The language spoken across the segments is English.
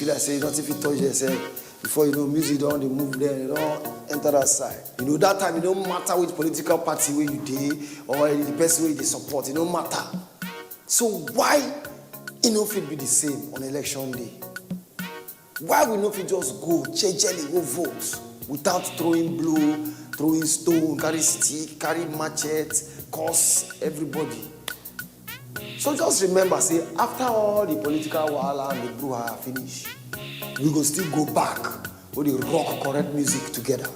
killer say not if you touch yourself. Before you know, music don't they move there, they don't enter that side. You know, that time it don't matter which political party where you dey or the person where they support, it don't matter. So why it no fit be the same on election day? Why we no fit just go jejely go vote without throwing blow, throwing stone, carry stick, carry machete, curse everybody? So just remember, say after all the political wahala and the brouhaha finish, we go still go back with the rock correct music together.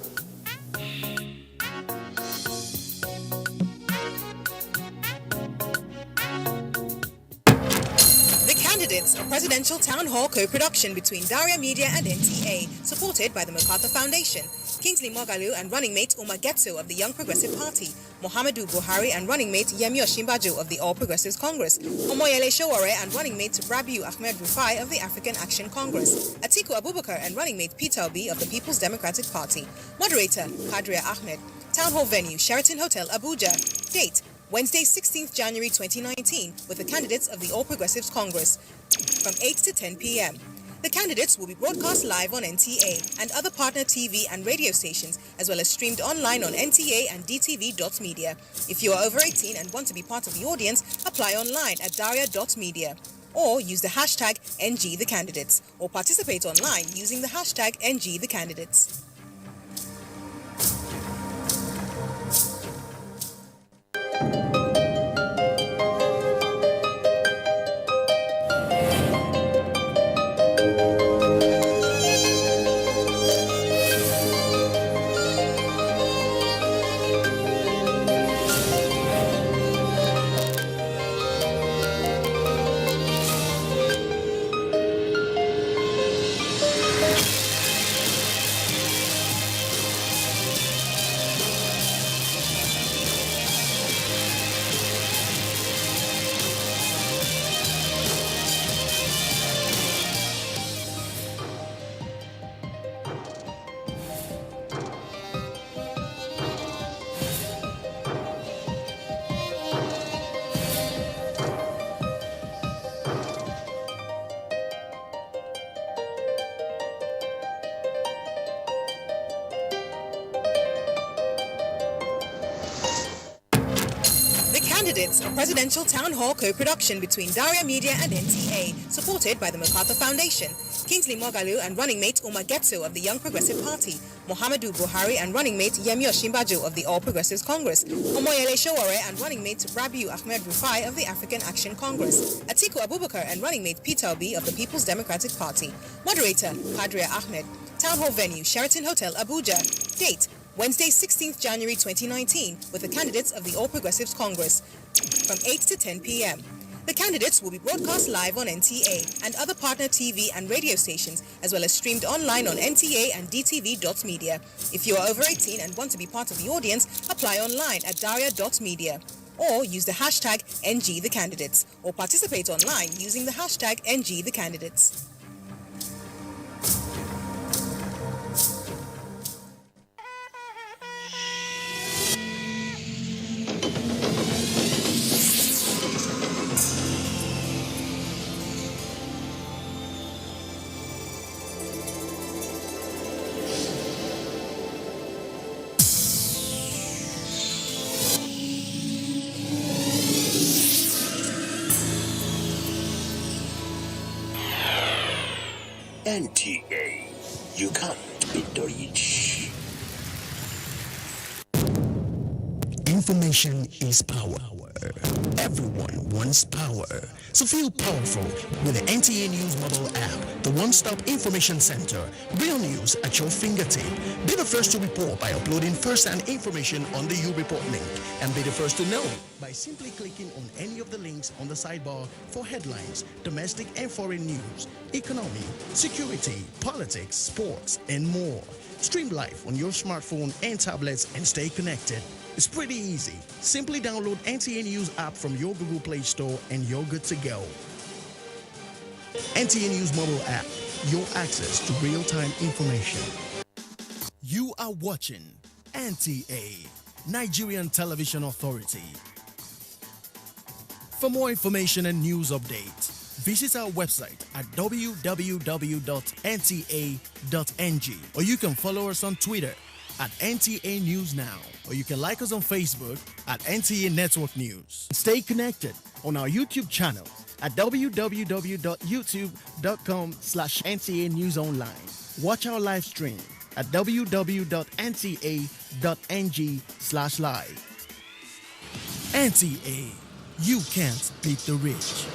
The Candidates, a presidential town hall co-production between Daria Media and NTA, supported by the MacArthur Foundation. Kingsley Moghalu and running mate Umar Getso of the Young Progressive Party, Muhammadu Buhari and running mate Yemi Osinbajo of the All Progressives Congress, Omoyele Sowore and running mate Rabiu Ahmed Rufai of the African Action Congress, Atiku Abubakar and running mate Peter Obi of the People's Democratic Party. Moderator Kadaria Ahmed. Town hall venue Sheraton Hotel, Abuja. Date Wednesday, 16th January 2019, with the candidates of the All Progressives Congress from 8 to 10 p.m. The candidates will be broadcast live on NTA and other partner TV and radio stations, as well as streamed online on NTA and DTV.media. If you are over 18 and want to be part of the audience, apply online at daria.media or use the hashtag NGTheCandidates or participate online using the hashtag NGTheCandidates. Candidates, a presidential town hall co-production between Daria Media and NTA, supported by the MacArthur Foundation. Kingsley Moghalu and running mate Umar Getso of the Young Progressive Party, Muhammadu Buhari and running mate Yemi Osinbajo of the All Progressives Congress, Omoyele Sowore and running mate Rabiu Ahmed Rufai of the African Action Congress, Atiku Abubakar and running mate Peter Obi of the People's Democratic Party. Moderator Kadaria Ahmed. Town hall venue Sheraton Hotel, Abuja. Date Wednesday, 16th January 2019, with the candidates of the All Progressives Congress from 8 to 10 p.m. The candidates will be broadcast live on NTA and other partner TV and radio stations, as well as streamed online on NTA and DTV.media. If you are over 18 and want to be part of the audience, apply online at daria.media or use the hashtag NGTheCandidates or participate online using the hashtag NGTheCandidates. NTA, you can't beat the rich. Information is power. Everyone wants power. So feel powerful with the NTA News mobile app, the one-stop information center. Real news at your fingertip. Be the first to report by uploading first-hand information on the U-Report link. And be the first to know by simply clicking on any of the links on the sidebar for headlines, domestic and foreign news, economy, security, politics, sports, and more. Stream live on your smartphone and tablets and stay connected. It's pretty easy. Simply download NTA News app from your Google Play Store and you're good to go. NTA News mobile app, your access to real-time information. You are watching NTA, Nigerian Television Authority. For more information and news updates, Visit our website at www.nta.ng, or you can follow us on Twitter at NTA News Now, or you can like us on Facebook at NTA Network News. Stay connected on our YouTube channel at www.youtube.com/NTA News Online. Watch our live stream at www.nta.ng/live. NTA, you can't beat the rich.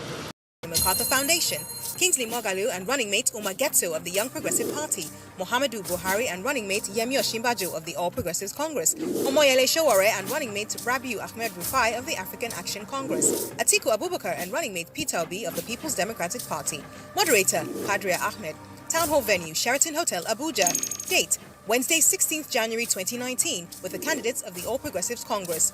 MacArthur Foundation, Kingsley Moghalu and running mate Umagetso of the Young Progressive Party, Muhammadu Buhari and running mate Yemi Osinbajo of the All Progressives Congress, Omoyele Sowore and running mate Rabiu Ahmed Rufai of the African Action Congress, Atiku Abubakar and running mate Peter Obi of the People's Democratic Party. Moderator, Kadaria Ahmed. Town Hall venue, Sheraton Hotel, Abuja. Date, Wednesday, 16th January 2019, with the candidates of the All Progressives Congress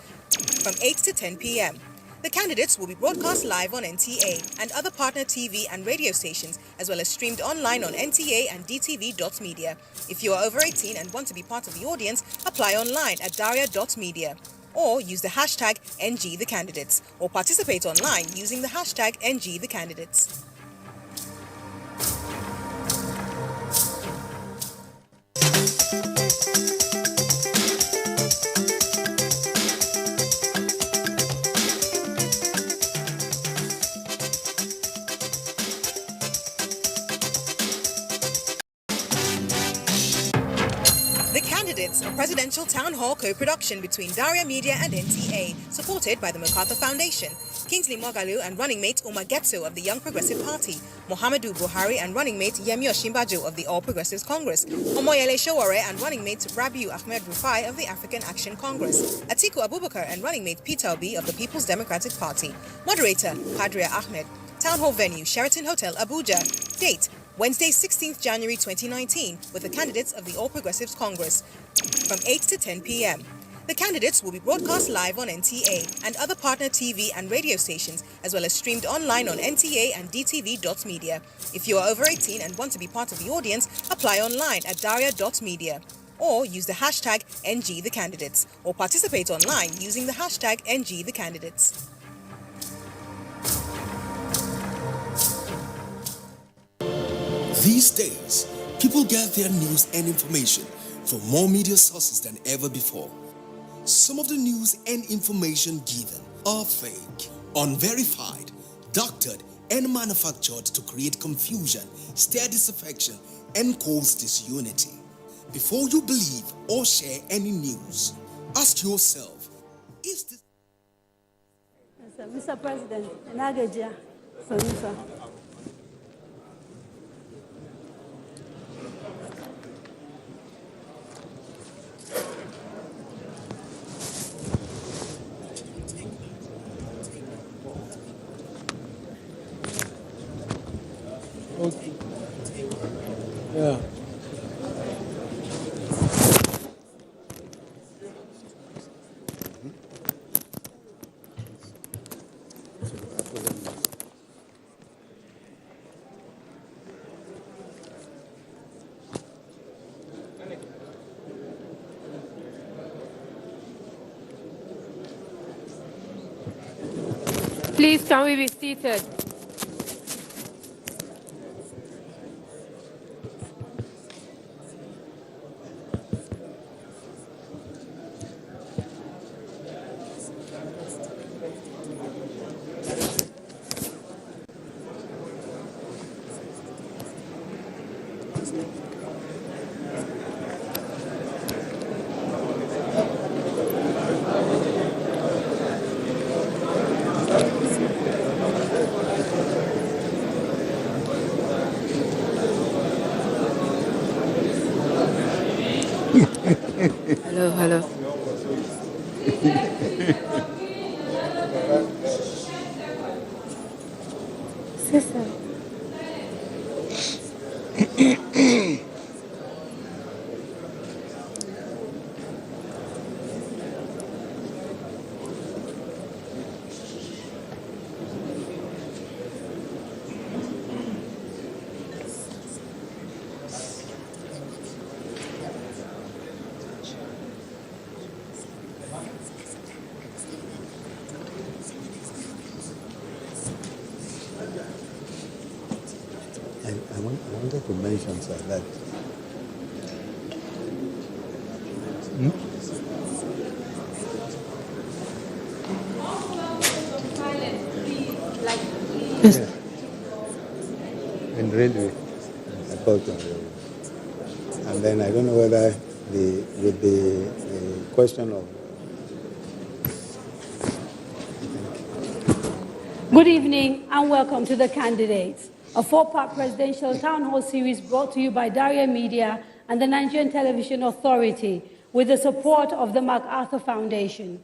from 8 to 10 p.m. The candidates will be broadcast live on NTA and other partner TV and radio stations, as well as streamed online on NTA and DTV.media. If you are over 18 and want to be part of the audience, apply online at daria.media. Or use the hashtag NGTheCandidates, or participate online using the hashtag NGTheCandidates. A Presidential Townhall co-production between Daria Media and NTA, supported by the MacArthur Foundation, Kingsley Moghalu and running mate Umagetso of the Young Progressive Party, Muhammadu Buhari and running mate Yemi Osinbajo of the All Progressives Congress, Omoyele Sowore and running mate Rabiu Ahmed Rufai of the African Action Congress, Atiku Abubakar and running mate Peter Obi of the People's Democratic Party. Moderator, Kadaria Ahmed. Town Hall venue, Sheraton Hotel, Abuja. Date, Wednesday, 16th January 2019, with the candidates of the All Progressives Congress from 8 to 10 p.m. The candidates will be broadcast live on NTA and other partner TV and radio stations, as well as streamed online on NTA and DTV.media. If you are over 18 and want to be part of the audience, apply online at daria.media. Or use the hashtag NGTheCandidates, or participate online using the hashtag NGTheCandidates. These days, people get their news and information from more media sources than ever before. Some of the news and information given are fake, unverified, doctored, and manufactured to create confusion, stir disaffection, and cause disunity. Before you believe or share any news, ask yourself, is this... Mr. President, Nagaja, Sir. Okay. Yeah. Please, can we be seated? Hello. Sister. mentioned, sir, that yes. And railway, I called on railway. And then I don't know whether with the question of. Good evening and welcome to The Candidates, a 4-part presidential town hall series brought to you by Daria Media and the Nigerian Television Authority with the support of the MacArthur Foundation.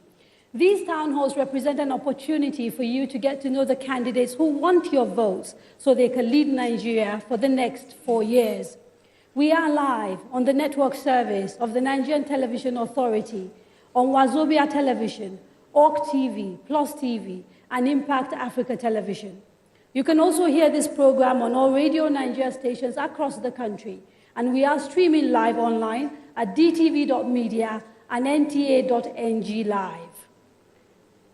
These town halls represent an opportunity for you to get to know the candidates who want your votes so they can lead Nigeria for the next 4 years. We are live on the network service of the Nigerian Television Authority, on Wazobia Television, Orc TV, Plus TV, and Impact Africa Television. You can also hear this program on all Radio Nigeria stations across the country, and we are streaming live online at dtv.media and nta.ng live.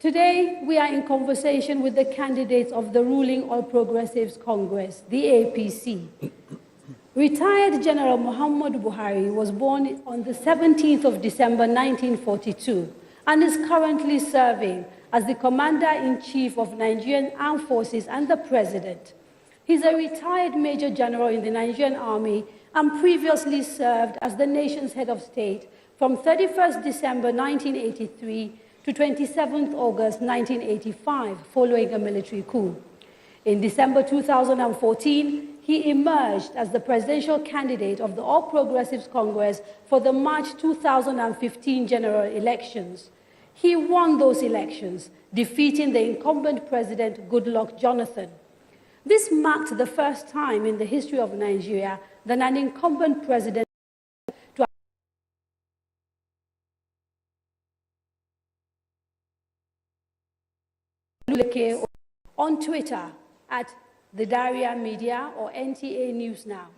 Today, we are in conversation with the candidates of the ruling All Progressives Congress, the APC. Retired General Muhammadu Buhari was born on the 17th of December 1942 and is currently serving as the Commander-in-Chief of Nigerian Armed Forces and the President. He's a retired Major General in the Nigerian Army and previously served as the nation's head of state from 31st December 1983 to 27th August 1985, following a military coup. In December 2014, he emerged as the presidential candidate of the All Progressives Congress for the March 2015 general elections. He won those elections, defeating the incumbent president, Goodluck Jonathan. This marked the first time in the history of Nigeria that an incumbent president on Twitter at the Daria Media or NTA News Now,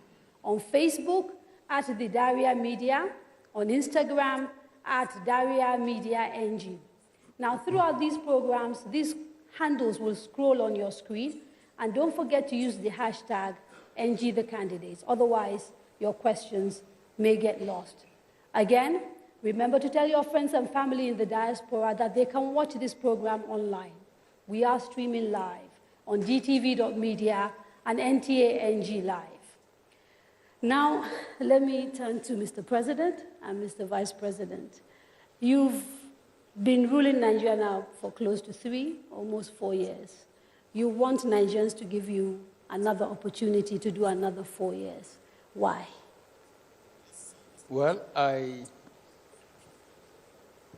on Facebook at the Daria Media, on Instagram at Daria Media NG. Now, throughout these programs, these handles will scroll on your screen, and don't forget to use the hashtag NGTheCandidates. Otherwise, your questions may get lost. Again, remember to tell your friends and family in the diaspora that they can watch this program online. We are streaming live on dtv.media and NTA NG Live. Now, let me turn to Mr. President and Mr. Vice President. You've been ruling Nigeria now for close to 3, almost 4 years. You want Nigerians to give you another opportunity to do another 4 years. Why? Well, I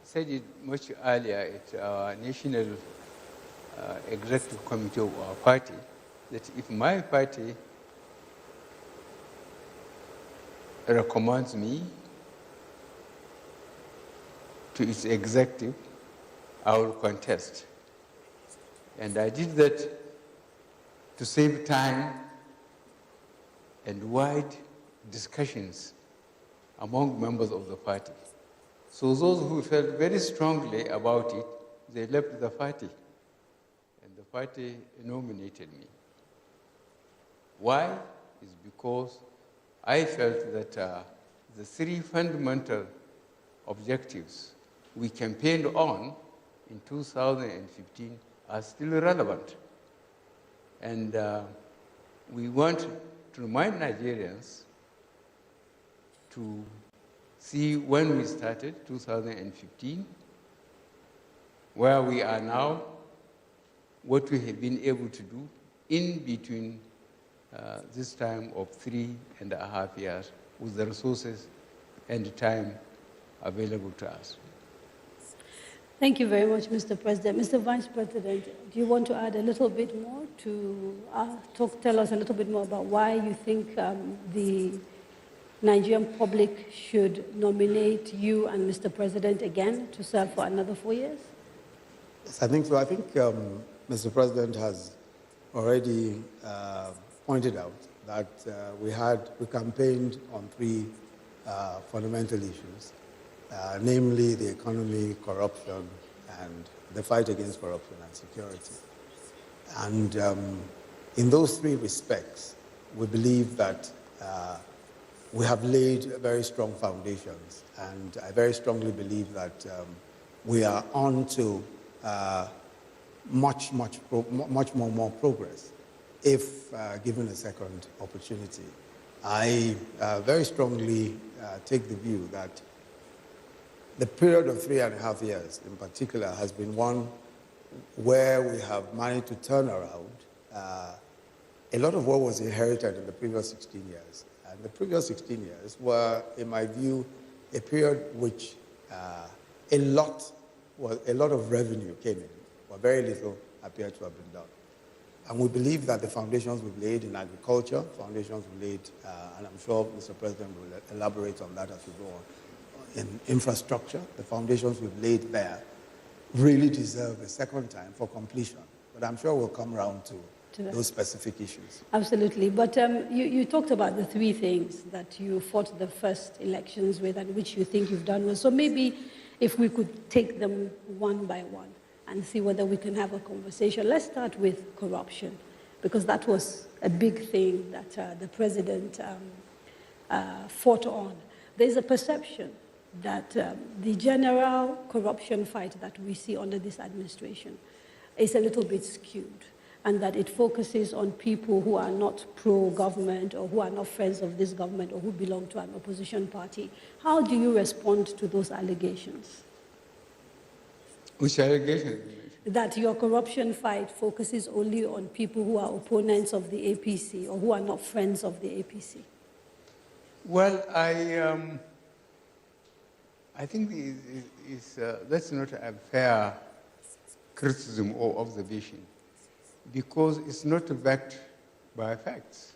said it much earlier at our National Executive Committee of our party, that if my party recommends me to its executive, I will contest. And I did that to save time and wide discussions among members of the party. So those who felt very strongly about it, they left the party. And the party nominated me. Why? Is because I felt that the 3 fundamental objectives we campaigned on in 2015 are still relevant. And we want to remind Nigerians to see when we started, 2015, where we are now, what we have been able to do in between this time of 3.5 years with the resources and the time available to us. Thank you very much, Mr. President. Mr. Vice President, do you want to add a little bit more to tell us a little bit more about why you think the Nigerian public should nominate you and Mr. President again to serve for another 4 years? Yes, I think so. I think Mr. President has already pointed out that we campaigned on 3 fundamental issues. Namely the economy, corruption, and the fight against corruption and security. And in those 3 respects, we believe that we have laid very strong foundations, and I very strongly believe that we are on to much more progress if given a second opportunity. I very strongly take the view that the period of 3.5 years in particular has been one where we have managed to turn around a lot of what was inherited in the previous 16 years. And the previous 16 years were, in my view, a period which a lot of revenue came in, but very little appeared to have been done. And we believe that the foundations we've laid in agriculture, foundations we've laid, and I'm sure Mr. President will elaborate on that as we go on, in infrastructure, the foundations we've laid there really deserve a second time for completion. But I'm sure we'll come around to those specific issues. Absolutely. But you talked about the three things that you fought the first elections with and which you think you've done well. So maybe if we could take them one by one and see whether we can have a conversation. Let's start with corruption, because that was a big thing that the president fought on. There's a perception that the general corruption fight that we see under this administration is a little bit skewed, and that it focuses on people who are not pro-government or who are not friends of this government or who belong to an opposition party. How do you respond to those allegations? Which allegations? That your corruption fight focuses only on people who are opponents of the APC or who are not friends of the APC. Well, I think that's not a fair criticism or observation, because it's not backed by facts.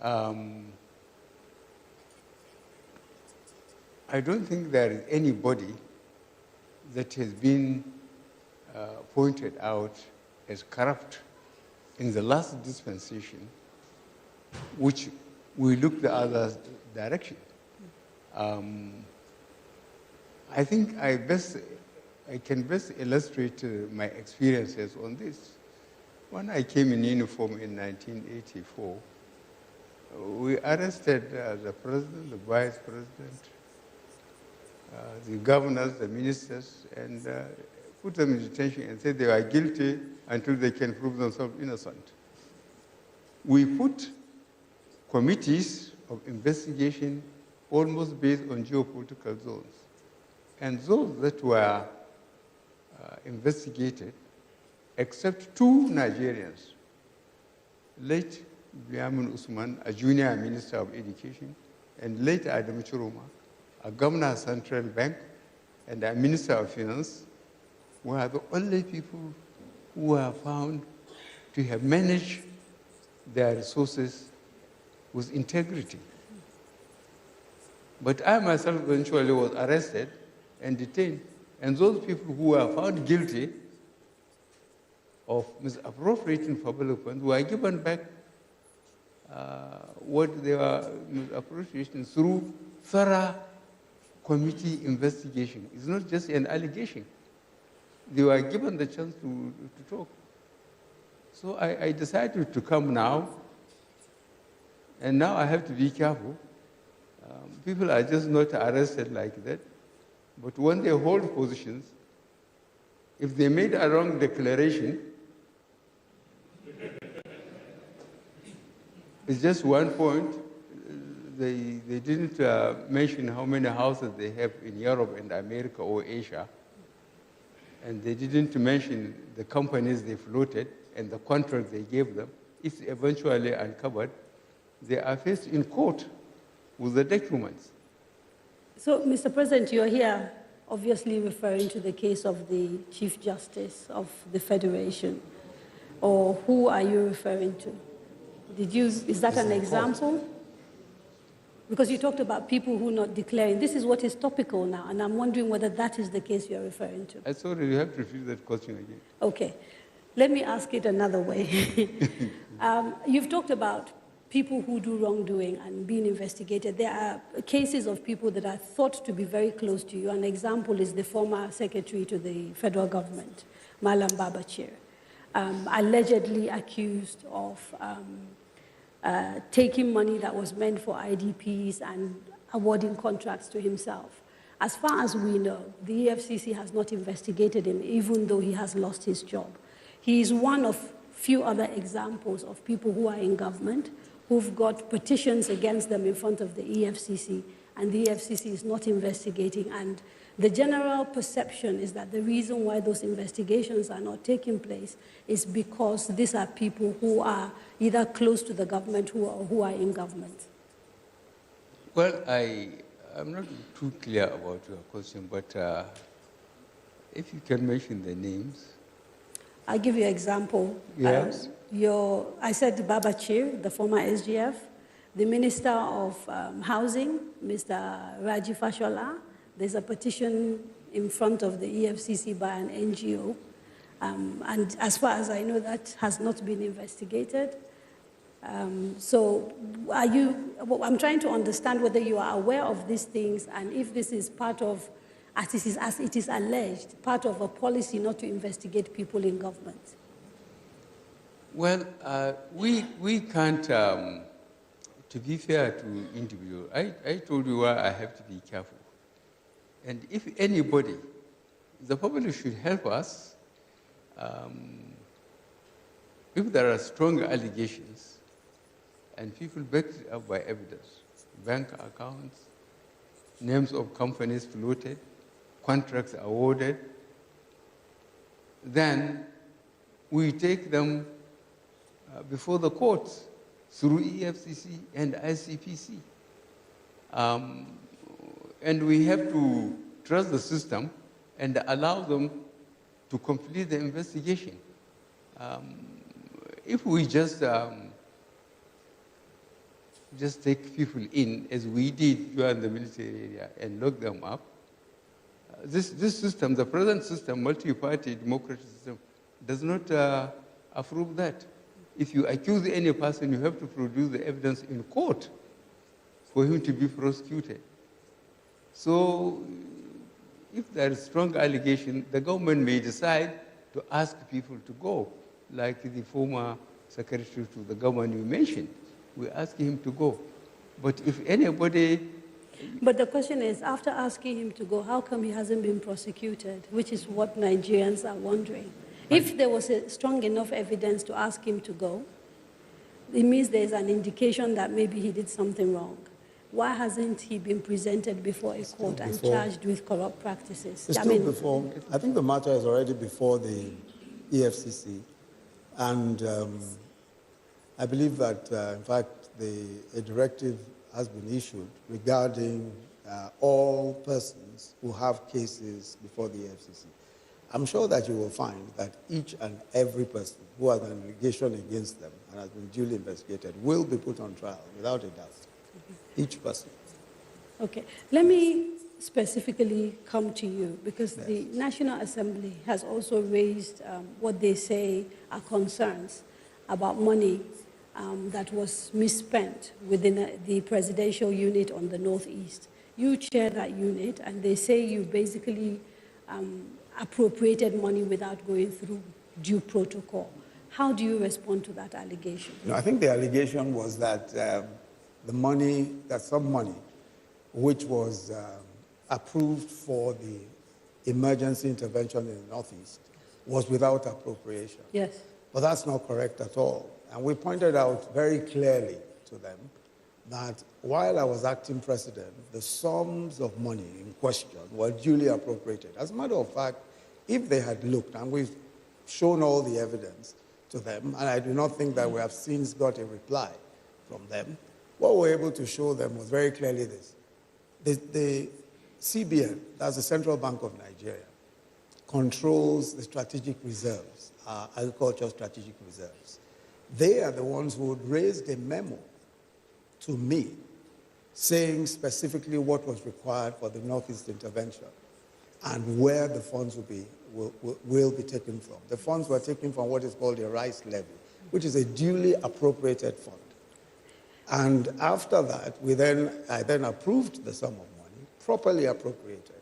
I don't think there is anybody that has been pointed out as corrupt in the last dispensation, which we look the other direction. I think I can best illustrate my experiences on this. When I came in uniform in 1984, we arrested the president, the vice president, the governors, the ministers, and put them in detention and said they are guilty until they can prove themselves innocent. We put committees of investigation almost based on geopolitical zones. And those that were investigated, except two Nigerians, late Biamun Usman, a junior minister of education, and late Adam Chiroma, a governor of Central Bank, and a minister of finance, were the only people who were found to have managed their resources with integrity. But I myself eventually was arrested and detained, and those people who were found guilty of misappropriating public funds were given back what they were misappropriating through thorough committee investigation. It's not just an allegation. They were given the chance to talk. So I decided to come now, and now I have to be careful. People are just not arrested like that, but when they hold positions, if they made a wrong declaration, it's just one point. They didn't mention how many houses they have in Europe and America or Asia. And they didn't mention the companies they floated and the contract they gave them. If eventually uncovered, they are faced in court with the documents. So, Mr. President, you're here obviously referring to the case of the Chief Justice of the Federation. Or who are you referring to? Is that an example? Because you talked about people who are not declaring. This is what is topical now, and I'm wondering whether that is the case you're referring to. I thought you have to repeat that question again. Okay. Let me ask it another way. You've talked about people who do wrongdoing and being investigated. There are cases of people that are thought to be very close to you. An example is the former secretary to the federal government, Malam Babachir, allegedly accused of taking money that was meant for IDPs and awarding contracts to himself. As far as we know, the EFCC has not investigated him, even though he has lost his job. He is one of few other examples of people who are in government, who've got petitions against them in front of the EFCC, and the EFCC is not investigating. And the general perception is that the reason why those investigations are not taking place is because these are people who are either close to the government or who are in government. Well, I'm not too clear about your question, but if you can mention the names. I'll give you an example. Yes. I said Babachir, the former SGF, the Minister of Housing, Mr. Raji Fashola. There's a petition in front of the EFCC by an NGO. And as far as I know, that has not been investigated. So I'm trying to understand whether you are aware of these things and if this is part of, as it is alleged, part of a policy not to investigate people in government. Well, we can't, to be fair to individuals, I told you why I have to be careful. And if anybody, the public should help us, if there are strong allegations and people backed it up by evidence, bank accounts, names of companies floated, contracts awarded, then we take them before the courts through EFCC and ICPC. And we have to trust the system and allow them to complete the investigation. If we just take people in, as we did during the military area, and lock them up, this system, the present system, multi-party democratic system, does not approve that. If you accuse any person, you have to produce the evidence in court for him to be prosecuted. So if there is strong allegation, the government may decide to ask people to go, like the former secretary to the government you mentioned. We ask him to go. But if anybody... But the question is, after asking him to go, how come he hasn't been prosecuted, which is what Nigerians are wondering. If there was a strong enough evidence to ask him to go, it means there's an indication that maybe he did something wrong. Why hasn't he been presented before a court and charged with corrupt practices? It's still before. I think the matter is already before the EFCC. And I believe that, in fact, a directive has been issued regarding all persons who have cases before the EFCC. I'm sure that you will find that each and every person who has an allegation against them and has been duly investigated will be put on trial, without a doubt. Each person. Okay. Let me specifically come to you, because yes, the National Assembly has also raised what they say are concerns about money that was misspent within the presidential unit on the Northeast. You chair that unit, and they say you basically appropriated money without going through due protocol. How do you respond to that allegation? No, I think the allegation was that some money which was approved for the emergency intervention in the Northeast was without appropriation. Yes. But that's not correct at all. And we pointed out very clearly to them that while I was acting president, the sums of money in question were duly appropriated. As a matter of fact, if they had looked, and we've shown all the evidence to them, and I do not think that we have since got a reply from them, what we were able to show them was very clearly this. The CBN, that's the Central Bank of Nigeria, controls the strategic reserves, agricultural strategic reserves. They are the ones who would raise a memo to me saying specifically what was required for the Northeast intervention and where the funds will be taken from. The funds were taken from what is called a rice levy, which is a duly appropriated fund. And after that, I then approved the sum of money, properly appropriated.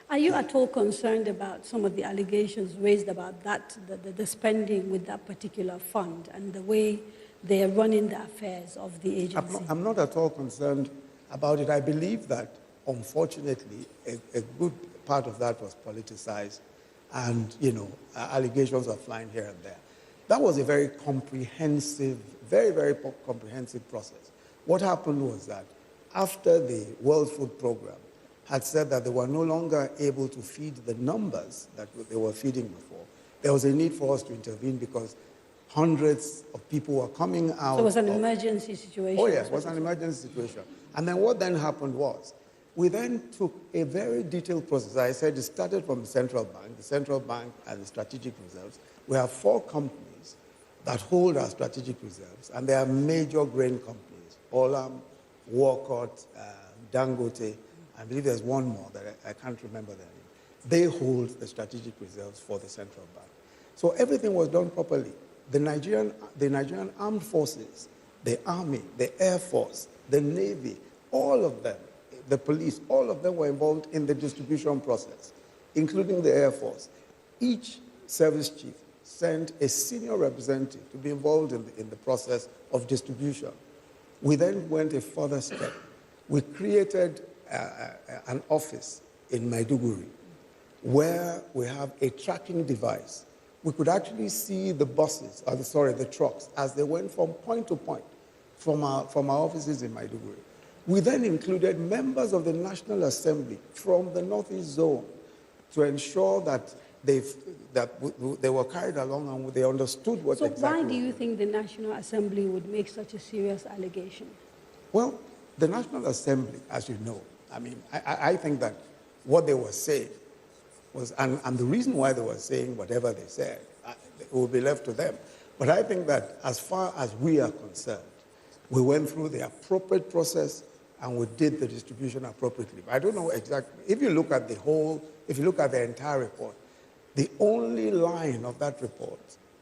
Are you at all concerned about some of the allegations raised about that, the spending with that particular fund and the way they are running the affairs of the agency? I'm not at all concerned about it. I believe that, unfortunately, a good part of that was politicized, and, allegations are flying here and there. That was a very comprehensive, very, very comprehensive process. What happened was that after the World Food Program had said that they were no longer able to feed the numbers that they were feeding before, there was a need for us to intervene because hundreds of people were coming out. So it was an emergency situation? Oh, yes, it was an emergency situation. And then what then happened was, we then took a very detailed process. I said it started from the central bank and the strategic reserves. We have 4 companies that hold our strategic reserves, and they are major grain companies: Olam, Walcott, Dangote. I believe there's one more that I can't remember their name. They hold the strategic reserves for the central bank. So everything was done properly. The Nigerian armed forces, the army, the air force, the navy, all of them, the police, all of them were involved in the distribution process, including the air force. Each service chief sent a senior representative to be involved in the process of distribution. We then went a further step. We created an office in Maiduguri where we have a tracking device. We could actually see the buses, the trucks, as they went from point to point from our offices in Maiduguri. We then included members of the National Assembly from the Northeast Zone to ensure that they were carried along and they understood what exactly. So why do you think the National Assembly would make such a serious allegation? Well, the National Assembly, as you know, I think that what they were saying was, and the reason why they were saying whatever they said, it will be left to them. But I think that as far as we are concerned, we went through the appropriate process and we did the distribution appropriately. I don't know exactly. If you look at the entire report, the only line of that report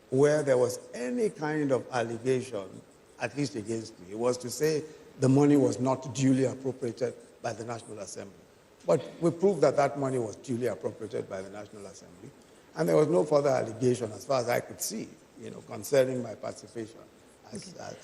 where there was any kind of allegation, at least against me, was to say the money was not duly appropriated by the National Assembly. But we proved that that money was duly appropriated by the National Assembly, and there was no further allegation, as far as I could see, concerning my participation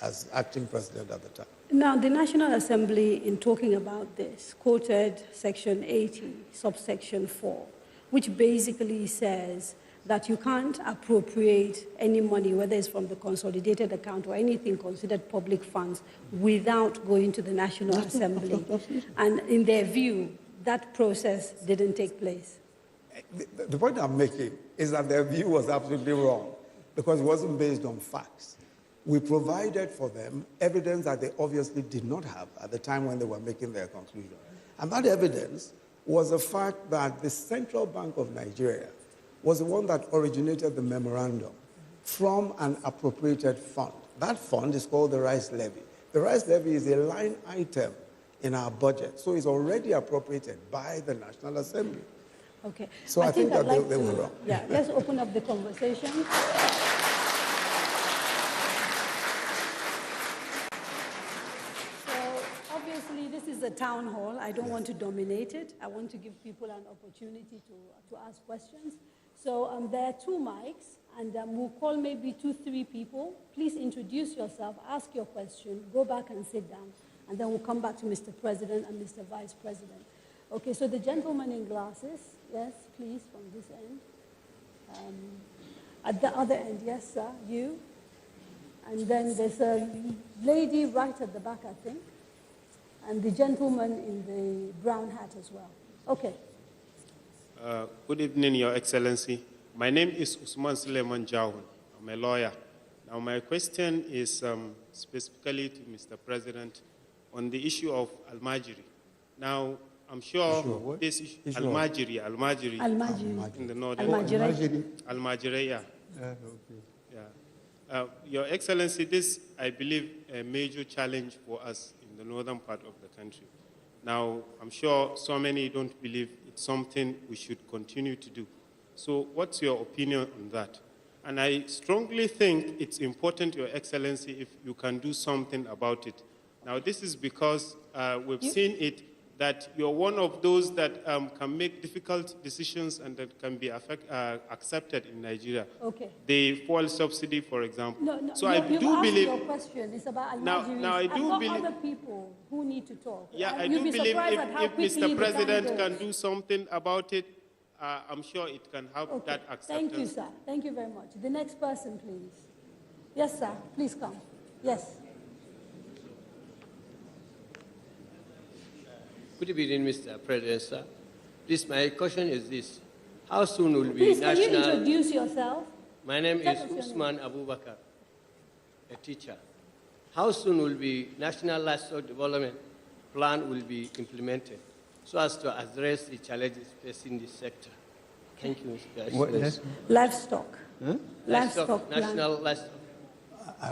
as acting president at the time. Now, the National Assembly, in talking about this, quoted Section 80, subsection 4, which basically says that you can't appropriate any money, whether it's from the consolidated account or anything considered public funds, without going to the National Assembly. And in their view, that process didn't take place. The point I'm making is that their view was absolutely wrong because it wasn't based on facts. We provided for them evidence that they obviously did not have at the time when they were making their conclusion. And that evidence was the fact that the Central Bank of Nigeria was the one that originated the memorandum from an appropriated fund. That fund is called the Rice Levy. The Rice Levy is a line item in our budget, so it's already appropriated by the National Assembly. Okay. So I think that they were wrong. Yeah, let's open up the conversation. This is a town hall. I don't want to dominate it. I want to give people an opportunity to ask questions. So there are 2 mics, and we'll call maybe 2-3 people. Please introduce yourself, ask your question, go back and sit down, and then we'll come back to Mr. President and Mr. Vice President. Okay, so the gentleman in glasses, yes, please, from this end. At the other end, yes, sir, you. And then there's a lady right at the back, I think. And the gentleman in the brown hat as well. Okay. Good evening, Your Excellency. My name is Usman Suleiman Jawun. I'm a lawyer. Now, my question is specifically to Mr. President on the issue of Al-Majiri. Now, I'm sure this issue, Al-Majiri in the north. Al-Majiri, yeah. Yeah. Your Excellency, this, I believe, a major challenge for us in the northern part of the country. Now, I'm sure so many don't believe it's something we should continue to do. So what's your opinion on that? And I strongly think it's important, Your Excellency, if you can do something about it. Now, this is because we've seen it that you're one of those that can make difficult decisions and that can be accepted in Nigeria. Okay. The fuel subsidy, for example. No, so I do believe. Your question is about now I do I've got believe other people who need to talk. Yeah, I do believe if Mr. President can do something about it, I'm sure it can help that acceptance. Thank you, sir. Thank you very much. The next person, please. Yes, sir. Please come. Yes. Good evening, Mr. President, sir. Please, my question is this. How soon will be Please, national... can you introduce yourself? My name is Usman Abubakar, a teacher. How soon will be National Livestock Development Plan will be implemented so as to address the challenges facing this sector? Thank you, Mr. President. Livestock. Huh? Livestock plan. National Livestock.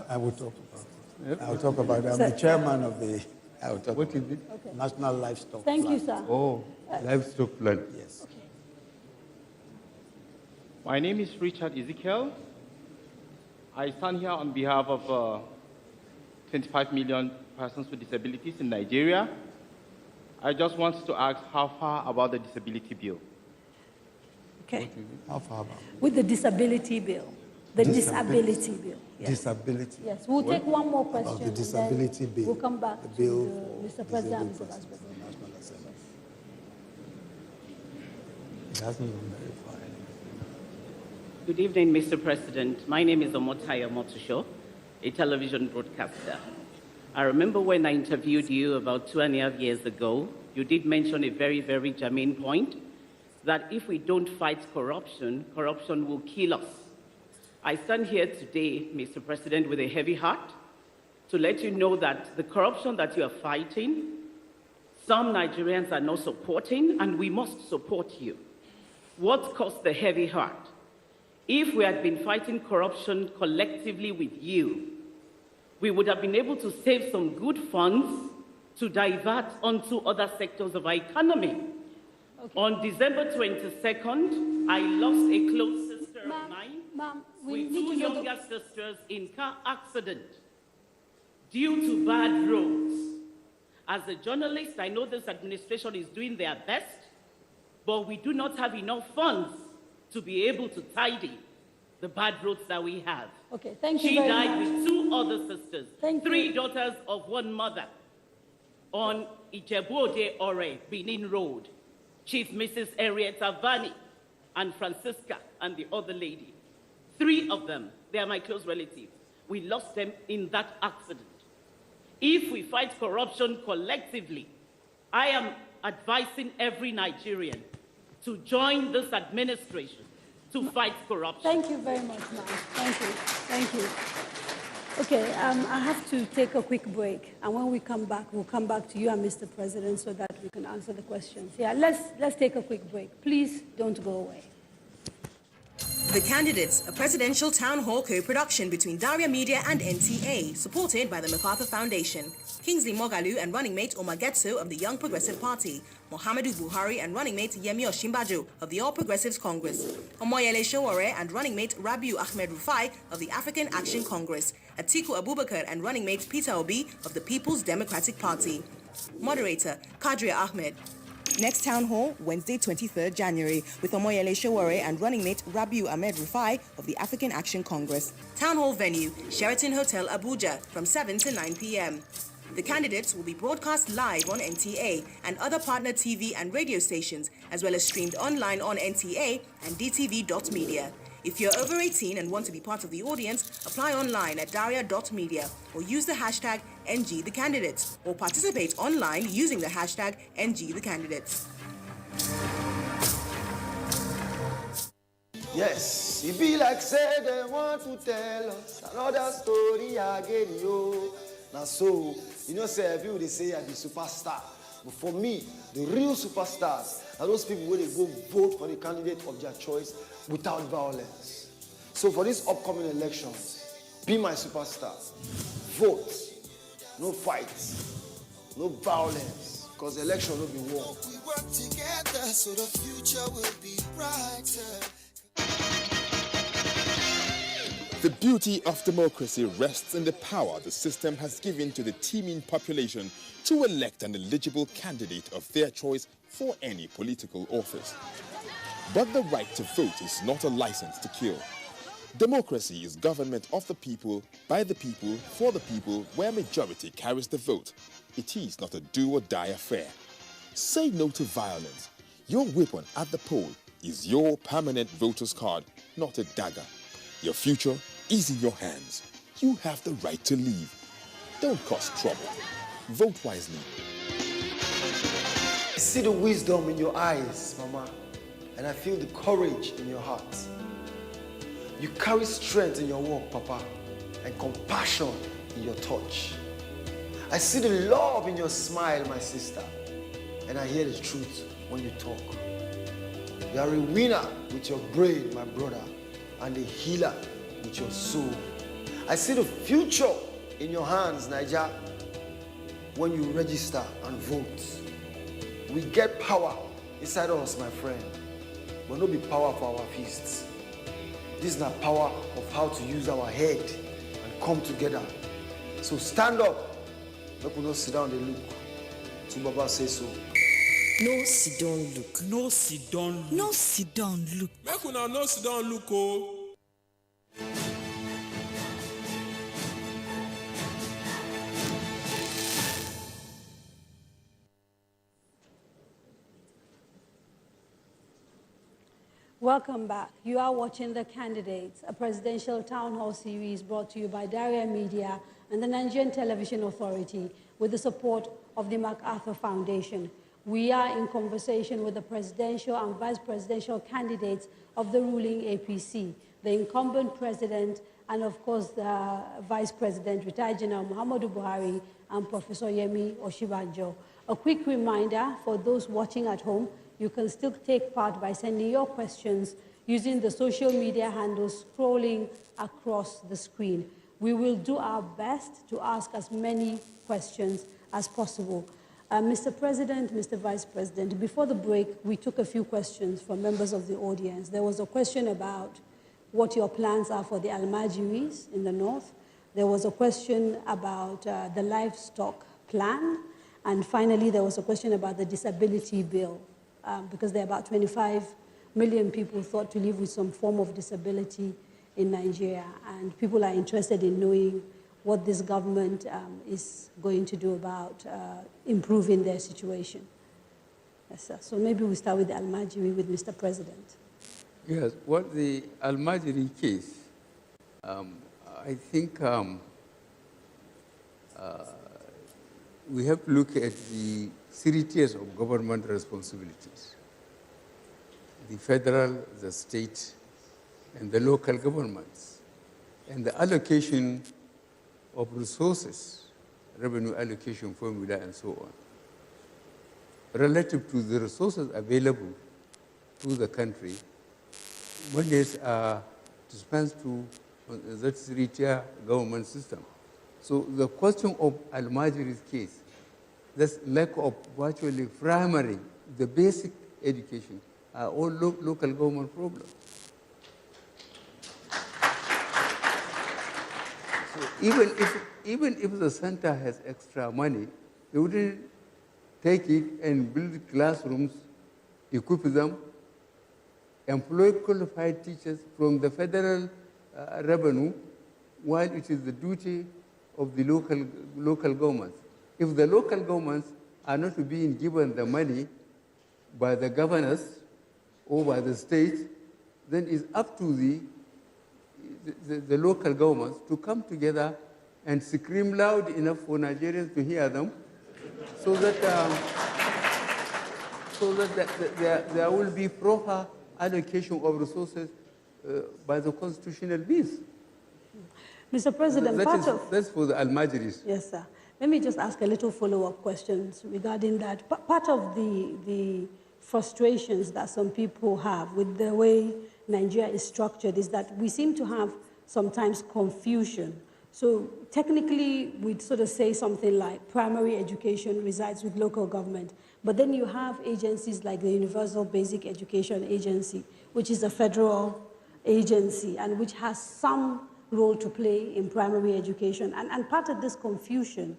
I will talk about it. I will talk about it. I'm the chairman of the... I will talk what is it? Okay. National Livestock Thank Plan. you, sir. Oh, livestock plan. Yes. Okay. My name is Richard Ezekiel. I stand here on behalf of 25 million persons with disabilities in Nigeria. I just want to ask how far about the disability bill? Okay. How far about? With the disability bill. The disability bill. Yes. Disability. Yes. We'll take one more question. About the disability bill. We'll come back the bill to Mr. President and Mr. Vice President. National Assembly. It hasn't gone very far. Good evening, Mr. President. My name is Omotaya Motosho, a television broadcaster. I remember when I interviewed you about 2.5 years ago, you did mention a very, very germane point, that if we don't fight corruption, corruption will kill us. I stand here today, Mr. President, with a heavy heart to let you know that the corruption that you are fighting, some Nigerians are not supporting, and we must support you. What caused the heavy heart? If we had been fighting corruption collectively with you, we would have been able to save some good funds to divert onto other sectors of our economy. Okay. On December 22nd, I lost a close sister of mine with two younger sisters in car accident due to bad roads. As a journalist, I know this administration is doing their best, but we do not have enough funds to be able to tidy the bad roads that we have. Okay, thank you She very died much. with two other sisters, three you. daughters of one mother, on Ijebu-Ode Ore, Benin Road. Chief Mrs. Henrietta Vani and Francisca and the other lady. Three of them, they are my close relatives. We lost them in that accident. If we fight corruption collectively, I am advising every Nigerian to join this administration to fight corruption. Thank you very much, ma'am. Thank you. Thank you. Okay, I have to take a quick break, and when we come back, we'll come back to you and Mr. President so that we can answer the questions. Yeah, let's take a quick break. Please don't go away. The Candidates, a presidential town hall co-production between Daria Media and NTA, supported by the MacArthur Foundation. Kingsley Moghalu and running mate Omar Getso of the Young Progressive Party, Muhammadu Buhari and running mate Yemi Osinbajo of the All Progressives Congress, Omoyele Sowore and running mate Rabiu Ahmed Rufai of the African Action Congress, Atiku Abubakar and running mate Peter Obi of the People's Democratic Party. Moderator Kadaria Ahmed. Next town hall, Wednesday, 23rd January, with Omoyele Sowore and running mate Rabiu Ahmed Rufai of the African Action Congress. Town hall venue, Sheraton Hotel, Abuja, from 7 to 9 p.m. The candidates will be broadcast live on NTA and other partner TV and radio stations, as well as streamed online on NTA and DTV.media. If you're over 18 and want to be part of the audience, apply online at daria.media or use the hashtag NGTheCandidates or participate online using the hashtag NGTheCandidates. Yes, it be like say they want to tell us another story again, yo. Now so, you know, say people they say I be superstar. But for me, the real superstars are those people where they go vote for the candidate of their choice without violence. So for these upcoming elections, be my superstar. Vote. No fights. No violence. Because the election will be won. We work together so the future will be brighter. The beauty of democracy rests in the power the system has given to the teeming population to elect an eligible candidate of their choice for any political office. But the right to vote is not a license to kill. Democracy is government of the people, by the people, for the people, where majority carries the vote. It is not a do-or-die affair. Say no to violence. Your weapon at the poll is your permanent voter's card, not a dagger. Your future is in your hands. You have the right to leave. Don't cause trouble. Vote wisely. I see the wisdom in your eyes, Mama, and I feel the courage in your heart. You carry strength in your walk, Papa, and compassion in your touch. I see the love in your smile, my sister, and I hear the truth when you talk. You are a winner with your brain, my brother, and a healer with your soul. I see the future in your hands, Niger, when you register and vote. We get power inside us, my friend, but not be power for our fists. This is not power of how to use our head and come together. So stand up. Let us not sit down and look. To Baba say so. No sit down look. No sit down look. No sit down look. Make una no sit down look oh. Welcome back. You are watching The Candidates, a presidential town hall series brought to you by Daria Media and the Nigerian Television Authority with the support of the MacArthur Foundation. We are in conversation with the presidential and vice presidential candidates of the ruling APC, the incumbent president and, of course, the vice president, retired General Muhammadu Buhari, and Professor Yemi Osinbajo. A quick reminder for those watching at home, you can still take part by sending your questions using the social media handles scrolling across the screen. We will do our best to ask as many questions as possible. Mr. President, Mr. Vice President, before the break, we took a few questions from members of the audience. There was a question about what your plans are for the Almajiris in the north. There was a question about the livestock plan. And finally, there was a question about the disability bill. Because there are about 25 million people thought to live with some form of disability in Nigeria. And people are interested in knowing what this government is going to do about improving their situation. Yes, sir. So maybe we start with the Almajiri with Mr. President. Yes, what the Almajiri case, I think we have to look at the 3 tiers of government responsibilities: the federal, the state, and the local governments, and the allocation of resources, revenue allocation formula, and so on, relative to the resources available to the country. Monies are dispensed to that 3-tier government system. So the question of Almajiri's case, this lack of virtually primary, the basic education, are all local government problems. So even if the center has extra money, they wouldn't take it and build classrooms, equip them, employ qualified teachers from the federal revenue, while it is the duty of the local governments. If the local governments are not being given the money by the governors or by the state, then it's up to the local governments to come together and scream loud enough for Nigerians to hear them, so that there will be proper allocation of resources by the constitutional means. Mr. President, that's for the Almajiris. Yes, sir. Let me just ask a little follow-up questions regarding that. Part of the frustrations that some people have with the way Nigeria is structured is that we seem to have sometimes confusion. So technically, we'd sort of say something like primary education resides with local government, but then you have agencies like the Universal Basic Education Agency, which is a federal agency and which has some role to play in primary education. And part of this confusion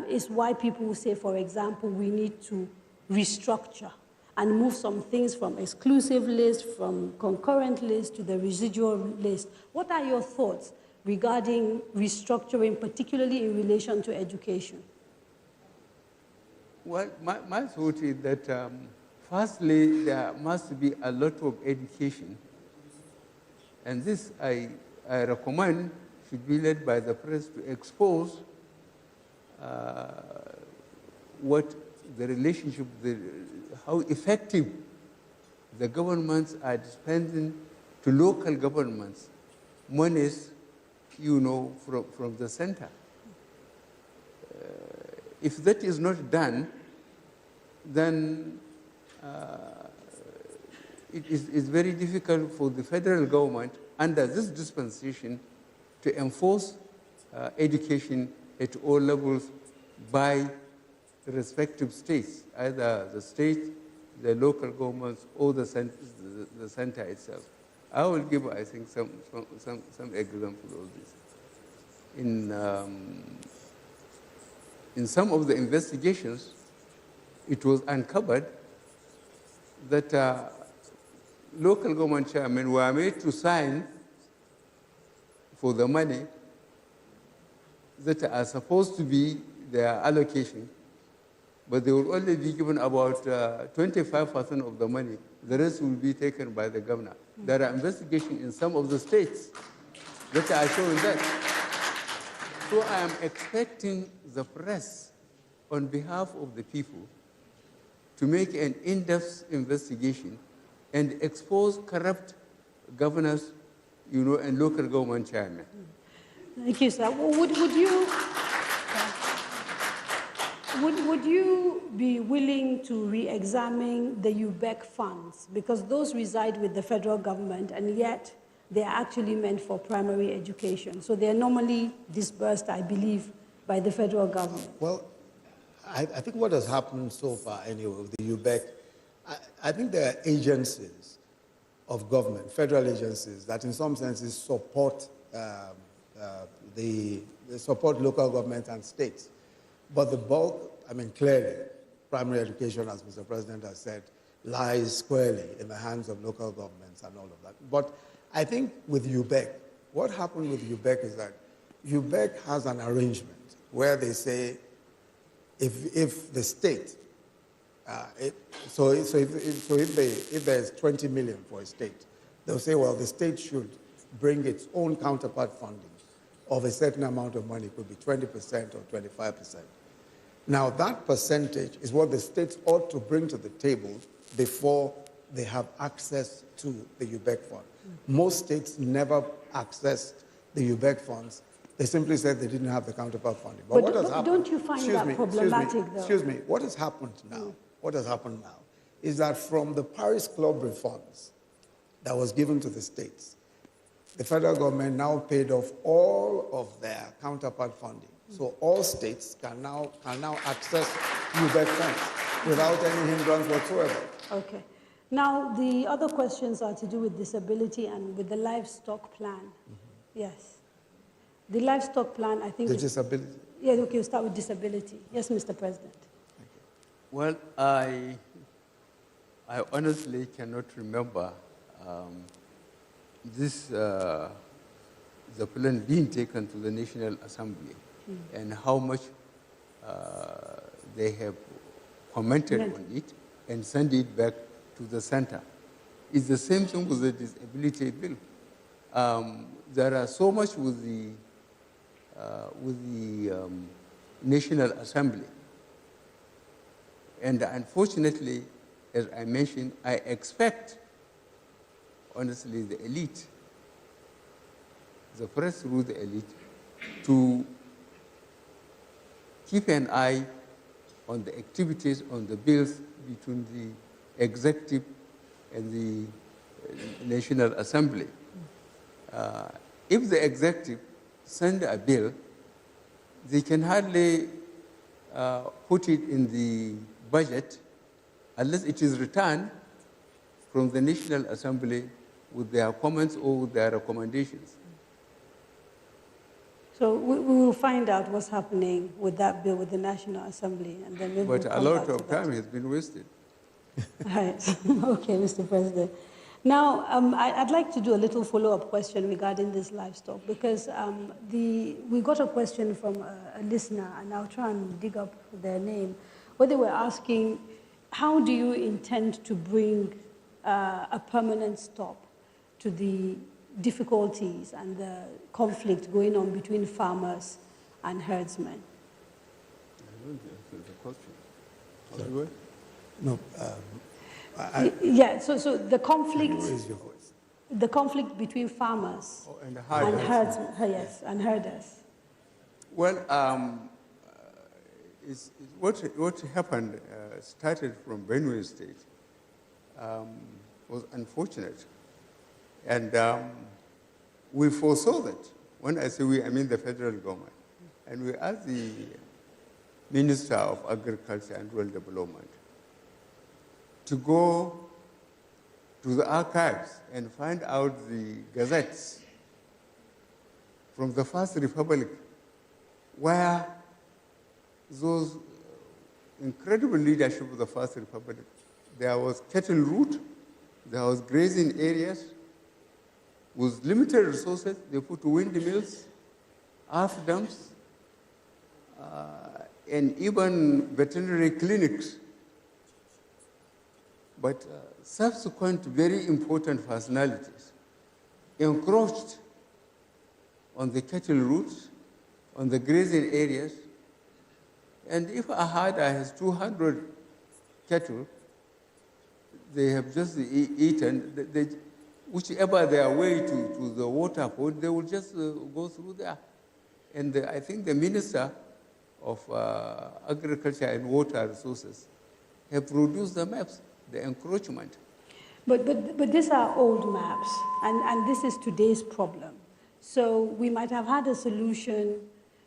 is why people say, for example, we need to restructure and move some things from exclusive list, from concurrent list to the residual list. What are your thoughts regarding restructuring, particularly in relation to education? Well, my thought is that firstly, there must be a lot of education. And this I recommend should be led by the press to expose what the relationship, how effective the governments are spending to local governments monies, from the center. If that is not done, then it is very difficult for the federal government under this dispensation to enforce education at all levels by the respective states, either the state, the local governments, or the center itself. I will give, I think, some examples of this. In some of the investigations, it was uncovered that local government chairmen were made to sign for the money that are supposed to be their allocation, but they will only be given about 25% of the money. The rest will be taken by the governor. There are investigations in some of the states that are showing that. So I am expecting the press, on behalf of the people, to make an in-depth investigation and expose corrupt governors, and local government chairmen. Thank you, sir. Would you be willing to re-examine the UBEC funds? Because those reside with the federal government, and yet they are actually meant for primary education. So they are normally disbursed, I believe, by the federal government. Well, I think what has happened so far, anyway, with the UBEC, I think there are agencies of government, federal agencies, that in some senses support they support local government and states. But the bulk, clearly, primary education, as Mr. President has said, lies squarely in the hands of local governments and all of that. But I think with UBEC, what happened with UBEC is that UBEC has an arrangement where they say if the state, if there's 20 million for a state, they'll say, well, the state should bring its own counterpart funding of a certain amount of money. It could be 20% or 25%. Now, that percentage is what the states ought to bring to the table before they have access to the UBEC fund. Most states never accessed the UBEC funds. They simply said they didn't have the counterpart funding. But what has happened? Don't you find that problematic, though? Excuse me. What has happened now? What has happened now is that from the Paris Club refunds that was given to the states, the federal government now paid off all of their counterpart funding. So all states can now access UBEC funds without any hindrance whatsoever. Okay. Now, the other questions are to do with disability and with the livestock plan. Yes. The livestock plan, I think... The disability? Yeah, okay, we'll start with disability. Yes, Mr. President. Well, I honestly cannot remember the plan being taken to the National Assembly and how much they have commented on it and sent it back to the center. It's the same thing with the disability bill. There are so much with the National Assembly. And unfortunately, as I mentioned, I expect, honestly, the elite, the press through the elite, to keep an eye on the activities, on the bills between the executive and the National Assembly. If the executive send a bill, they can hardly put it in the budget unless it is returned from the National Assembly with their comments or with their recommendations. So we will find out what's happening with that bill with the National Assembly, and then maybe But we'll a come lot back of to that. time has been wasted. Right. Okay, Mr. President. Now, I'd like to do a little follow-up question regarding this livestock, because we got a question from a listener, and I'll try and dig up their name, where they were asking, how do you intend to bring a permanent stop to the difficulties and the conflict going on between farmers and herdsmen? I don't answer the question. No. Yeah, so the conflict. Raise your voice. The conflict between farmers and herdsmen, yes, and herders. Well, what happened started from Benue State was unfortunate. And we foresaw that. When I say we, I mean the federal government. And we asked the Minister of Agriculture and Rural Development to go to the archives and find out the gazettes from the First Republic, where those incredible leadership of the First Republic, there was cattle route, there was grazing areas. With limited resources, they put windmills, earth dams, and even veterinary clinics. But subsequent very important personalities encroached on the cattle routes, on the grazing areas. And if a herder has 200 cattle, they have just eaten, whichever their way to the water point, they will just go through there. And I think the Minister of Agriculture and Water Resources have produced the maps, the encroachment. But these are old maps, and this is today's problem. So we might have had a solution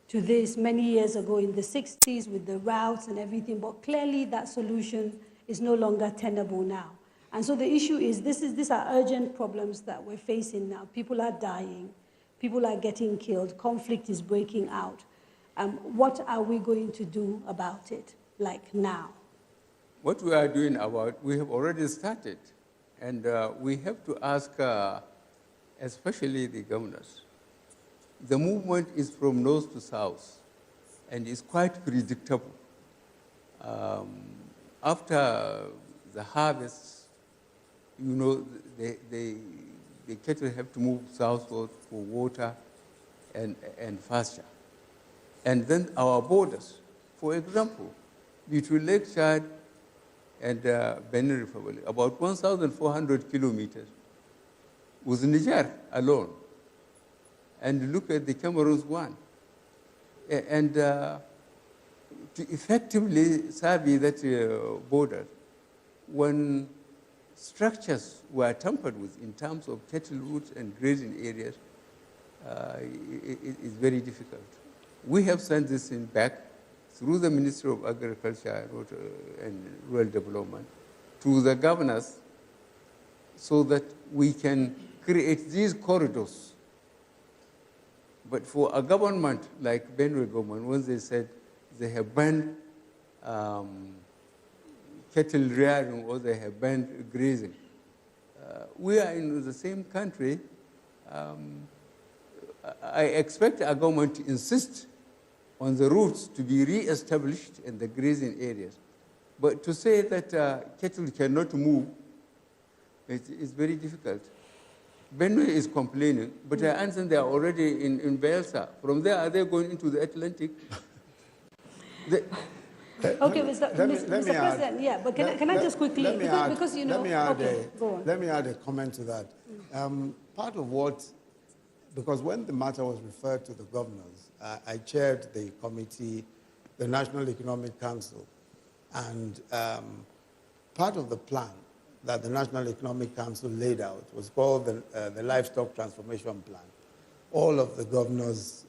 to this many years ago in the 60s with the routes and everything, but clearly that solution is no longer tenable now. And so the issue is, these are urgent problems that we're facing now. People are dying, people are getting killed, conflict is breaking out. What are we going to do about it, like now? What we are doing about, we have already started. And we have to ask, especially the governors. The movement is from north to south, and it's quite predictable. After the harvest, you know, the cattle have to move southward for water and pasture. And then our borders, for example, between Lake Chad and Benin Republic, about 1,400 kilometers with Niger alone. And look at the Cameroon's one. And to effectively survey that border, when structures were tampered with in terms of cattle routes and grazing areas, it is very difficult. We have sent this in back through the Ministry of Agriculture and Rural Development to the governors so that we can create these corridors. But for a government like Benue government, when they said they have banned cattle rearing or they have banned grazing, we are in the same country. I expect our government to insist on the routes to be re-established in the grazing areas. But to say that cattle cannot move, it's very difficult. Benue is complaining, but I understand they are already in Bielsa. From there, are they going into the Atlantic? Okay, Mr. President, yeah, but can I just quickly, because you know, let me add a comment to that. Part of what, because when the matter was referred to the governors, I chaired the committee, the National Economic Council, and part of the plan that the National Economic Council laid out was called the Livestock Transformation Plan. All of the governors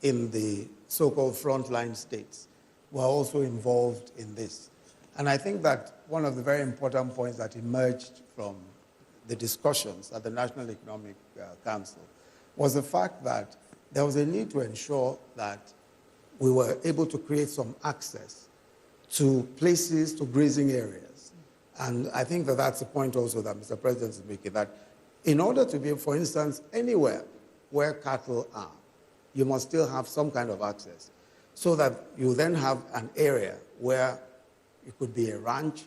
in the so-called frontline states were also involved in this. And I think that one of the very important points that emerged from the discussions at the National Economic Council was the fact that there was a need to ensure that we were able to create some access to places, to grazing areas. And I think that that's the point also that Mr. President is making, that in order to be, for instance, anywhere where cattle are, you must still have some kind of access, so that you then have an area where it could be a ranch,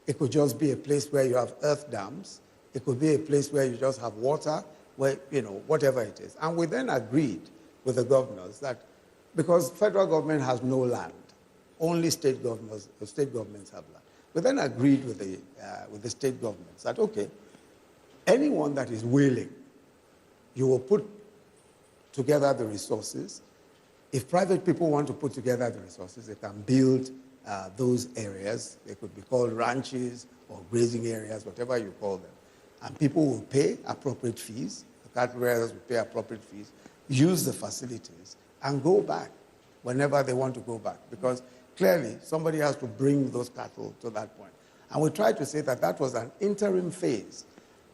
it could just be a place where you have earth dams, it could be a place where you just have water, where, you know, whatever it is. And we then agreed with the governors that, because federal government has no land, only state governments have land. We then agreed with the state governments that, okay, anyone that is willing, you will put together the resources. If private people want to put together the resources, they can build those areas. They could be called ranches or grazing areas, whatever you call them. And people will pay appropriate fees. The cattle raisers will pay appropriate fees, use the facilities, and go back whenever they want to go back. Because clearly, somebody has to bring those cattle to that point. And we tried to say that that was an interim phase,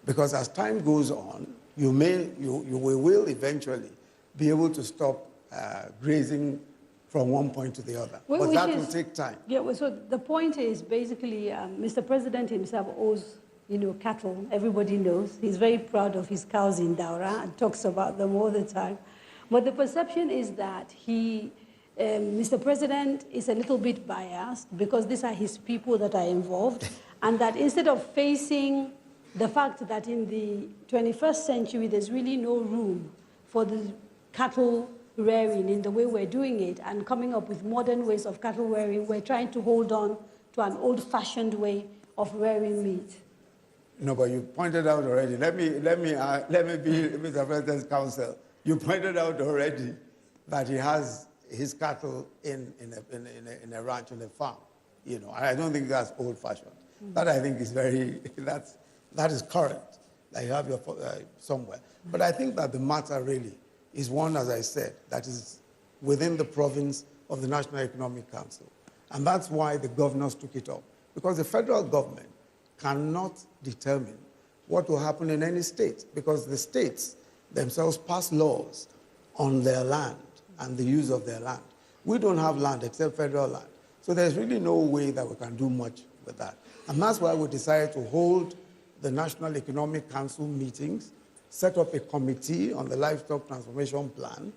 because as time goes on, you will eventually be able to stop grazing from one point to the other. But that will take time. Yeah, well, so the point is basically Mr. President himself owes, you know, cattle. Everybody knows. He's very proud of his cows in Daura and talks about them all the time. But the perception is that Mr. President is a little bit biased because these are his people that are involved, and that instead of facing the fact that in the 21st century there's really no room for the cattle rearing in the way we're doing it and coming up with modern ways of cattle rearing, we're trying to hold on to an old-fashioned way of rearing meat. No, but you pointed out already. Let me be Mr. President's counsel. You pointed out already that he has his cattle in a ranch, in a farm. You know, I don't think that's old-fashioned. Mm-hmm. That I think is that is current. That you have your somewhere. But I think that the matter really is one, as I said, that is within the province of the National Economic Council. And that's why the governors took it up. Because the federal government cannot determine what will happen in any state, because the states themselves pass laws on their land and the use of their land. We don't have land except federal land. So there's really no way that we can do much with that. And that's why we decided to hold the National Economic Council meetings, set up a committee on the livestock transformation plan,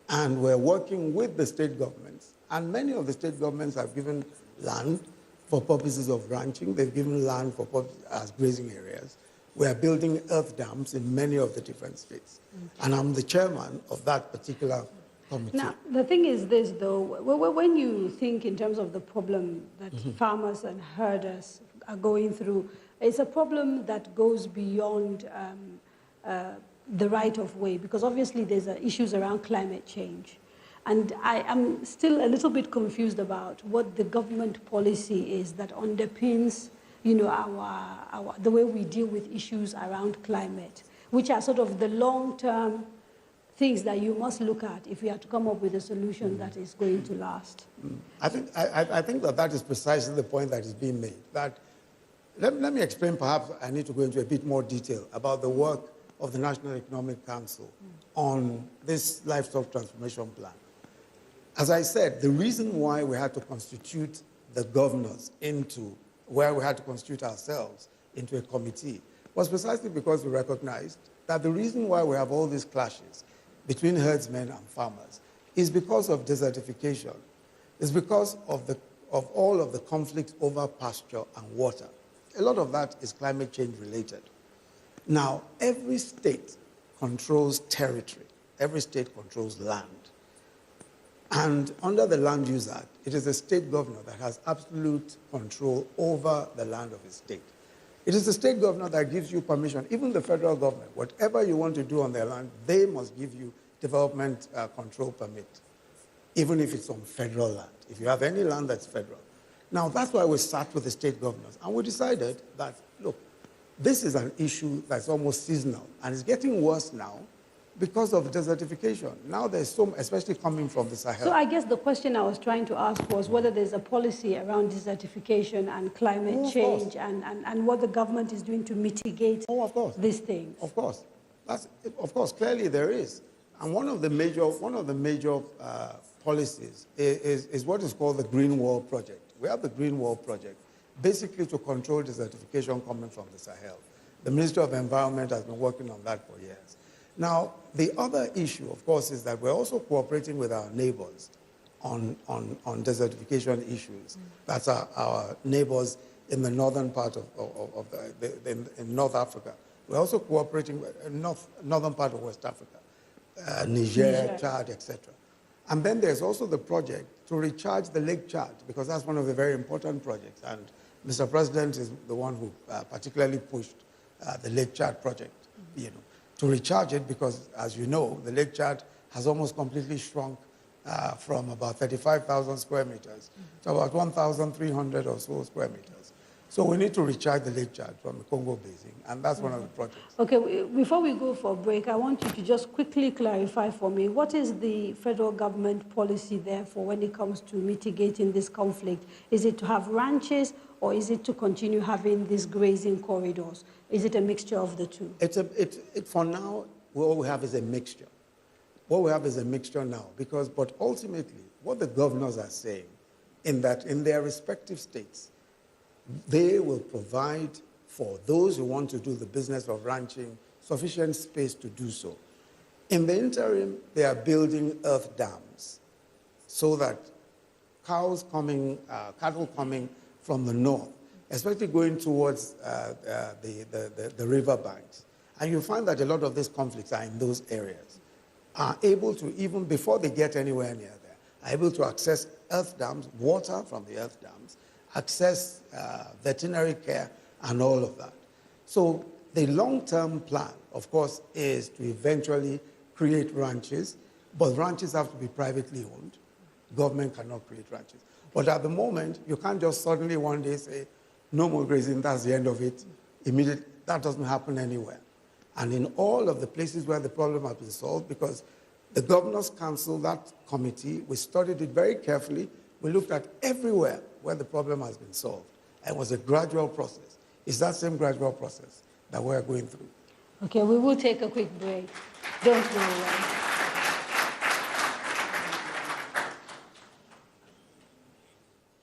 and we're working with the state governments. And many of the state governments have given land for purposes of ranching. They've given land for purposes as grazing areas. We are building earth dams in many of the different states. And I'm the chairman of that particular committee. Now, the thing is this, though, when you think in terms of the problem that farmers and herders are going through, it's a problem that goes beyond the right of way, because obviously there's issues around climate change. And I am still a little bit confused about what the government policy is that underpins, you know, the way we deal with issues around climate, which are sort of the long-term things that you must look at if you have to come up with a solution that is going to last. I think that is precisely the point that is being made. That let me explain, perhaps I need to go into a bit more detail about the work of the National Economic Council on this livestock transformation plan. As I said, the reason why we had to constitute the governors where we had to constitute ourselves into a committee was precisely because we recognized that the reason why we have all these clashes between herdsmen and farmers is because of desertification. It's because of all of the conflicts over pasture and water. A lot of that is climate change related. Now, every state controls territory. Every state controls land. And under the Land Use Act, it is the state governor that has absolute control over the land of his state. It is the state governor that gives you permission, even the federal government. Whatever you want to do on their land, they must give you development control permit, even if it's on federal land, if you have any land that's federal. Now, that's why we sat with the state governors, and we decided that, look, this is an issue that's almost seasonal, and it's getting worse now because of desertification. Now there's some, especially coming from the Sahel. So I guess the question I was trying to ask was whether there's a policy around desertification and climate change and what the government is doing to mitigate these things. Of course. Of course, clearly there is. And one of the major policies is what is called the Green Wall Project. We have the Green Wall Project, basically to control desertification coming from the Sahel. The Ministry of Environment has been working on that for years. Now, the other issue, of course, is that we're also cooperating with our neighbors on desertification issues. That's our neighbors in the northern part in North Africa. We're also cooperating with northern part of West Africa, Niger, Chad, etc. And then there's also the project to recharge the Lake Chad, because that's one of the very important projects. And Mr. President is the one who particularly pushed the Lake Chad project, to recharge it, because, as you know, the Lake Chad has almost completely shrunk from about 35,000 square meters to about 1,300 or so square meters. So we need to recharge the Lake Chad from the Congo Basin, and that's one of the projects. Okay, before we go for a break, I want you to just quickly clarify for me, what is the federal government policy therefore when it comes to mitigating this conflict? Is it to have ranches, or is it to continue having these grazing corridors? Is it a mixture of the two? For now, what we have is a mixture. What we have is a mixture now, but ultimately, what the governors are saying, in their respective states, they will provide for those who want to do the business of ranching sufficient space to do so. In the interim, they are building earth dams so that cattle coming from the north, especially going towards the river banks, and you find that a lot of these conflicts are in those areas, are able to, even before they get anywhere near there, are able to access earth dams, water from the earth dams, access veterinary care, and all of that. So the long-term plan, of course, is to eventually create ranches, but ranches have to be privately owned. Government cannot create ranches. But at the moment, you can't just suddenly one day say, no more grazing, that's the end of it. Immediately, that doesn't happen anywhere. And in all of the places where the problem has been solved, because the Governors' Council, that committee, we studied it very carefully. We looked at everywhere where the problem has been solved. And it was a gradual process. It's that same gradual process that we're going through. Okay, we will take a quick break. Don't go away.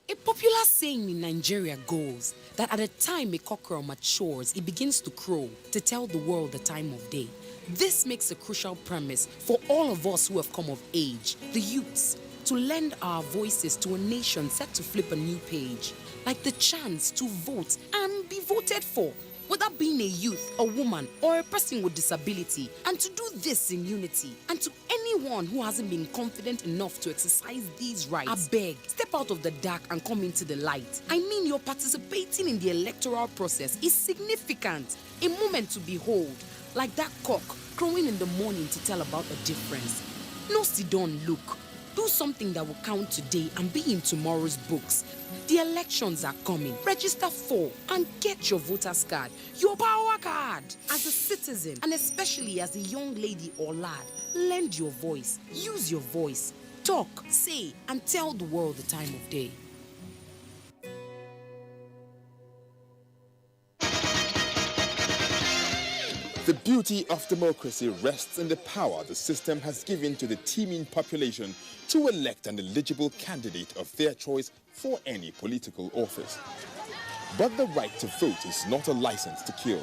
A popular saying in Nigeria goes that at the time a cockerel matures, it begins to crow to tell the world the time of day. This makes a crucial premise for all of us who have come of age, the youths, to lend our voices to a nation set to flip a new page, like the chance to vote and be voted for, whether being a youth, a woman, or a person with disability, and to do this in unity. And to anyone who hasn't been confident enough to exercise these rights, I beg, step out of the dark and come into the light. I mean, your participating in the electoral process is significant, a moment to behold, like that cock crowing in the morning to tell about a difference. No sit down, look. Do something that will count today and be in tomorrow's books. The elections are coming. Register for and get your voter's card, your power card. As a citizen, and especially as a young lady or lad, lend your voice, use your voice, talk, say, and tell the world the time of day. The beauty of democracy rests in the power the system has given to the teeming population to elect an eligible candidate of their choice for any political office. But the right to vote is not a license to kill.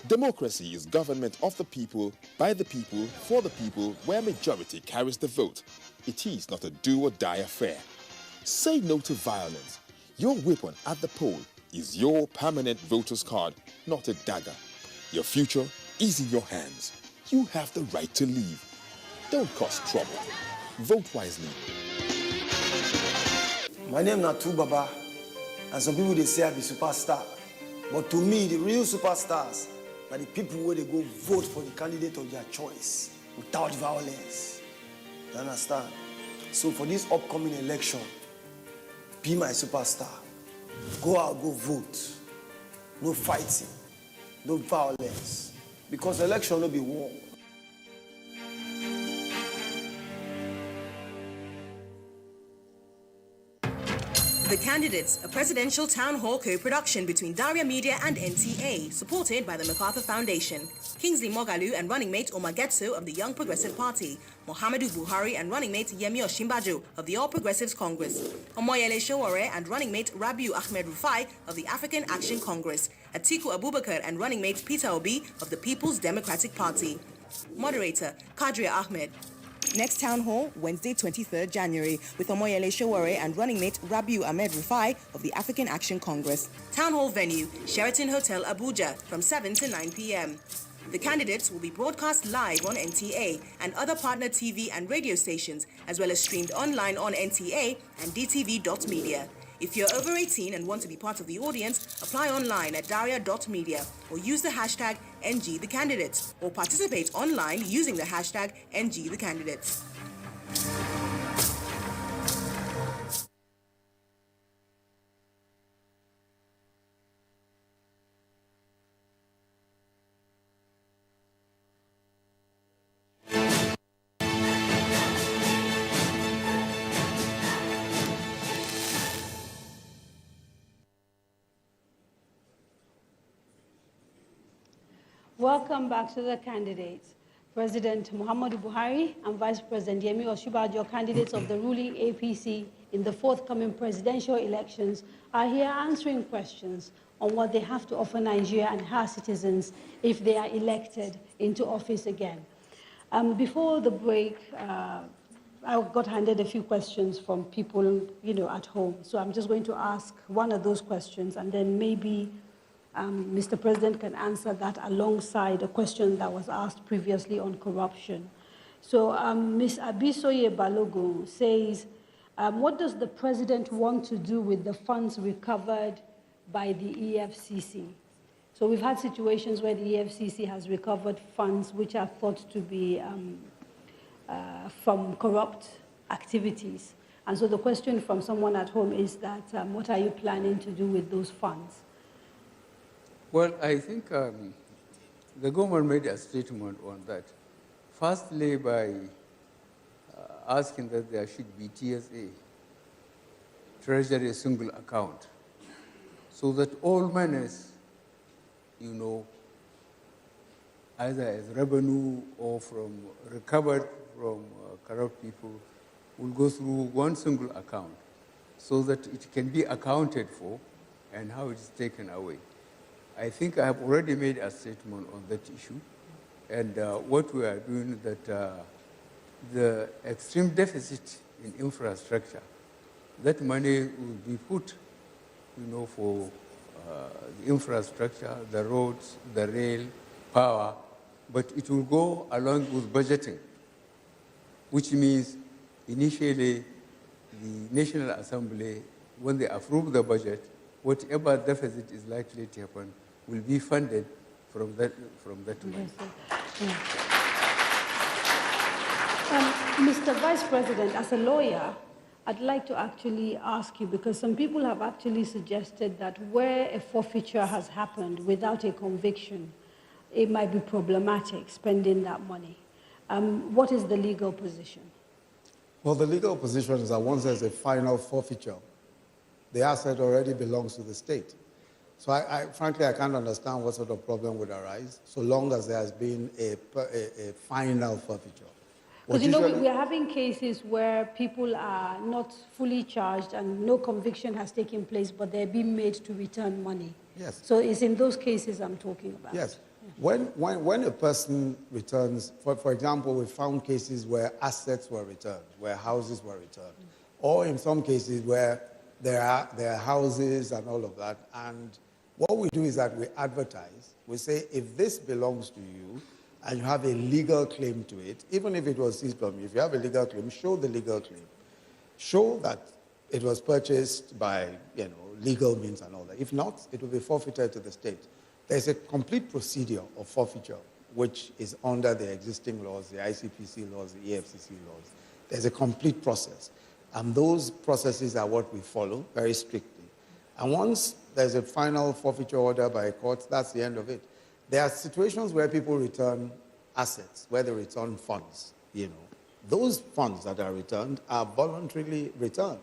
Democracy is government of the people, by the people, for the people, where majority carries the vote. It is not a do-or-die affair. Say no to violence. Your weapon at the poll is your permanent voter's card, not a dagger. Your future is in your hands. You have the right to leave. Don't cause trouble. Vote wisely. My name is Natu Baba, and some people they say I be superstar. But to me, the real superstars are the people where they go vote for the candidate of their choice without violence. You understand? So for this upcoming election, be my superstar. Go out, go vote. No fighting, no violence. Because election will be war. The Candidates, a presidential town hall co-production between Daria Media and NTA, supported by the MacArthur Foundation. Kingsley Moghalu and running mate Getso of the Young Progressive Party, Muhammadu Buhari and running mate Yemi Osinbajo of the All Progressives Congress, Omoyele Sowore and running mate Rabiu Ahmed Rufai of the African Action Congress, Atiku Abubakar and running mate Peter Obi of the People's Democratic Party. Moderator Kadaria Ahmed. Next town hall, Wednesday, 23rd January, with Omoyele Sowore and running mate Rabiu Ahmed Rufai of the African Action Congress. Town hall venue, Sheraton Hotel, Abuja, from 7 to 9 p.m. The candidates will be broadcast live on NTA and other partner TV and radio stations, as well as streamed online on NTA and DTV.media. If you're over 18 and want to be part of the audience, apply online at daria.media or use the hashtag NGTheCandidates or participate online using the hashtag NGTheCandidates. Welcome back to the candidates. President Muhammadu Buhari and Vice President Yemi Osinbajo, candidates of the ruling APC in the forthcoming presidential elections, are here answering questions on what they have to offer Nigeria and her citizens if they are elected into office again. Before the break, I got handed a few questions from people, at home. So I'm just going to ask one of those questions, and then maybe Mr. President can answer that alongside a question that was asked previously on corruption. So Ms. Abisoye Balogun says, what does the President want to do with the funds recovered by the EFCC? So we've had situations where the EFCC has recovered funds which are thought to be from corrupt activities. And so the question from someone at home is that, what are you planning to do with those funds? Well, I think the government made a statement on that. Firstly, by asking that there should be TSA, Treasury Single Account, so that all monies, either as revenue or from recovered from corrupt people, will go through one single account, so that it can be accounted for and how it is taken away. I think I have already made a statement on that issue, and what we are doing is that the extreme deficit in infrastructure, that money will be put, for the infrastructure, the roads, the rail, power, but it will go along with budgeting, which means initially the National Assembly, when they approve the budget, whatever deficit is likely to happen will be funded from that money. Mr. Vice President, as a lawyer, I'd like to actually ask you, because some people have actually suggested that where a forfeiture has happened without a conviction, it might be problematic spending that money. What is the legal position? Well, the legal position is that once there's a final forfeiture, the asset already belongs to the state. So frankly, I can't understand what sort of problem would arise so long as there has been a final forfeiture. Because we are having cases where people are not fully charged and no conviction has taken place, but they're being made to return money. Yes. So it's in those cases I'm talking about. Yes. Yeah. When a person returns, for example, we found cases where assets were returned, where houses were returned, or in some cases where there are houses and all of that. And what we do is that we advertise. We say, if this belongs to you and you have a legal claim to it, even if it was seized from you, if you have a legal claim, show the legal claim. Show that it was purchased by, legal means and all that. If not, it will be forfeited to the state. There's a complete procedure of forfeiture, which is under the existing laws, the ICPC laws, the EFCC laws. There's a complete process. And those processes are what we follow very strictly. And once there's a final forfeiture order by a court, that's the end of it. There are situations where people return assets, where they return funds, Those funds that are returned are voluntarily returned.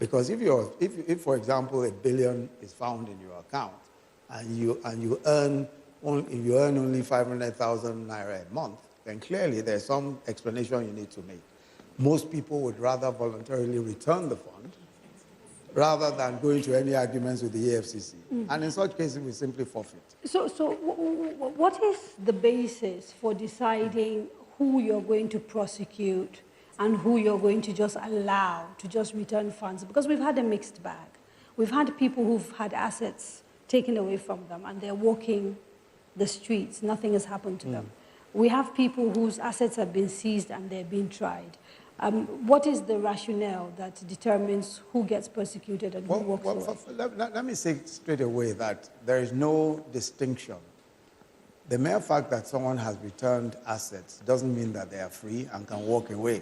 Because if for example, $1 billion is found in your account, and you earn only 500,000 naira a month, then clearly there's some explanation you need to make. Most people would rather voluntarily return the fund rather than go into any arguments with the EFCC. And in such cases, we simply forfeit. So what is the basis for deciding who you're going to prosecute and who you're going to just allow to just return funds? Because we've had a mixed bag. We've had people who've had assets taken away from them and they're walking the streets. Nothing has happened to them. We have people whose assets have been seized and they're being tried. What is the rationale that determines who gets persecuted and who walks away? Let me say straight away that there is no distinction. The mere fact that someone has returned assets doesn't mean that they are free and can walk away.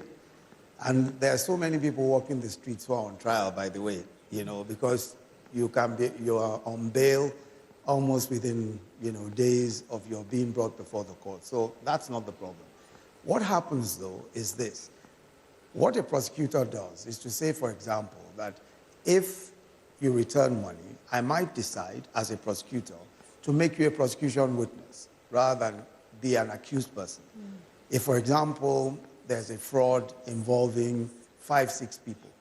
And there are so many people walking the streets who are on trial, by the way, because you are on bail almost within, days of your being brought before the court. So that's not the problem. What happens, though, is this. What a prosecutor does is to say, for example, that if you return money, I might decide as a prosecutor to make you a prosecution witness rather than be an accused person. If, for example, there's a fraud involving 5, 6 people,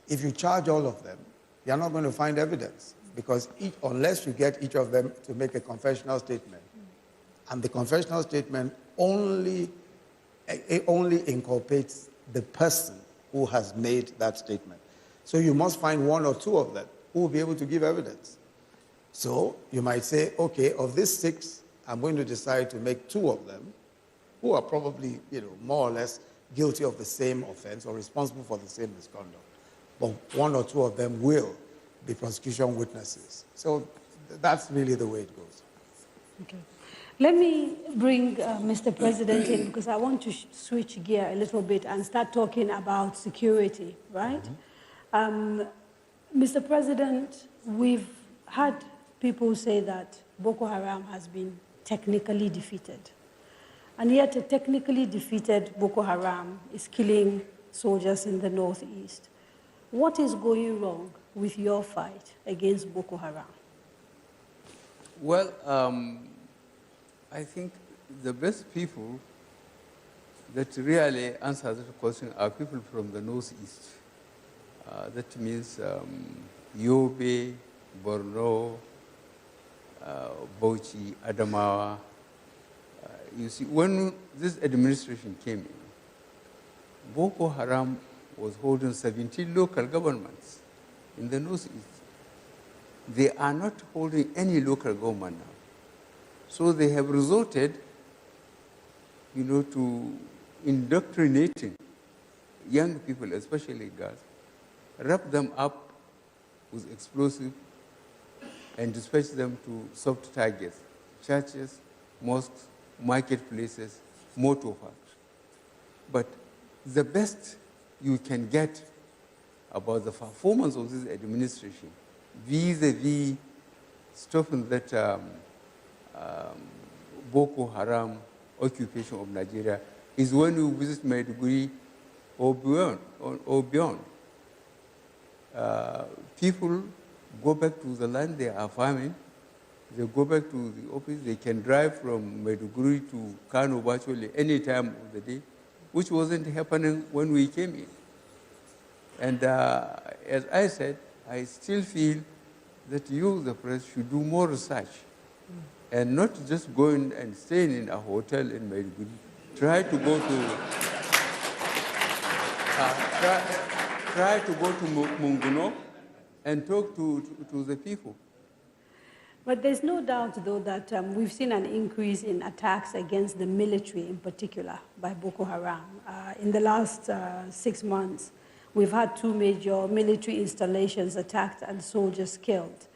if you charge all of them, you're not going to find evidence because unless you get each of them to make a confessional statement, and the confessional statement only inculpates the person who has made that statement. So you must find 1 or 2 of them who will be able to give evidence. So you might say, okay, of these 6, I'm going to decide to make 2 of them who are probably, more or less guilty of the same offense or responsible for the same misconduct. But 1 or 2 of them will be prosecution witnesses. So that's really the way it goes. Okay. Let me bring Mr. President in because I want to switch gear a little bit and start talking about security, right? Mr. President, we've had people say that Boko Haram has been technically defeated. And yet a technically defeated Boko Haram is killing soldiers in the northeast. What is going wrong with your fight against Boko Haram? Well, I think the best people that really answer that question are people from the northeast. That means Yobe, Borno, Bauchi, Adamawa. You see, when this administration came in, Boko Haram was holding 17 local governments in the northeast. They are not holding any local government now. So they have resorted, to indoctrinating young people, especially girls, wrap them up with explosives and dispatch them to soft targets, churches, mosques, marketplaces, motor parks. But the best you can get about the performance of this administration vis-a-vis stopping that Boko Haram occupation of Nigeria is when you visit Maiduguri or beyond. People go back to the land they are farming. They go back to the office. They can drive from Maiduguri to Kano virtually any time of the day, which wasn't happening when we came in. And as I said, I still feel that you, the press, should do more research and not just going and staying in a hotel in Maiduguri. Try to go to Munguno and talk to the people. But there's no doubt, though, that we've seen an increase in attacks against the military in particular by Boko Haram. In the last 6 months, we've had 2 major military installations attacked and soldiers killed.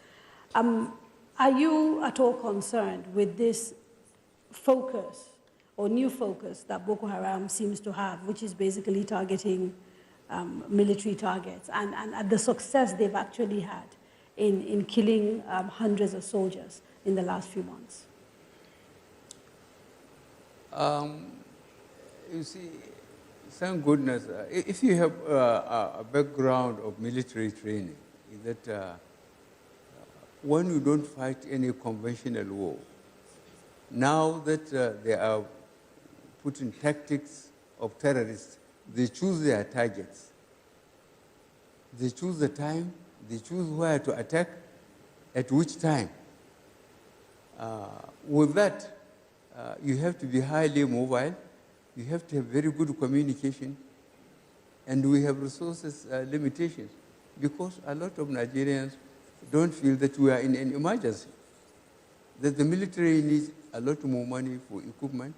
Are you at all concerned with this focus or new focus that Boko Haram seems to have, which is basically targeting military targets and the success they've actually had in killing hundreds of soldiers in the last few months? You see, thank goodness. If you have a background of military training, is that when you don't fight any conventional war, now that they are putting tactics of terrorists, they choose their targets. They choose the time, they choose where to attack, at which time. With that, you have to be highly mobile, you have to have very good communication, and we have resources limitations because a lot of Nigerians don't feel that we are in an emergency, that the military needs a lot more money for equipment,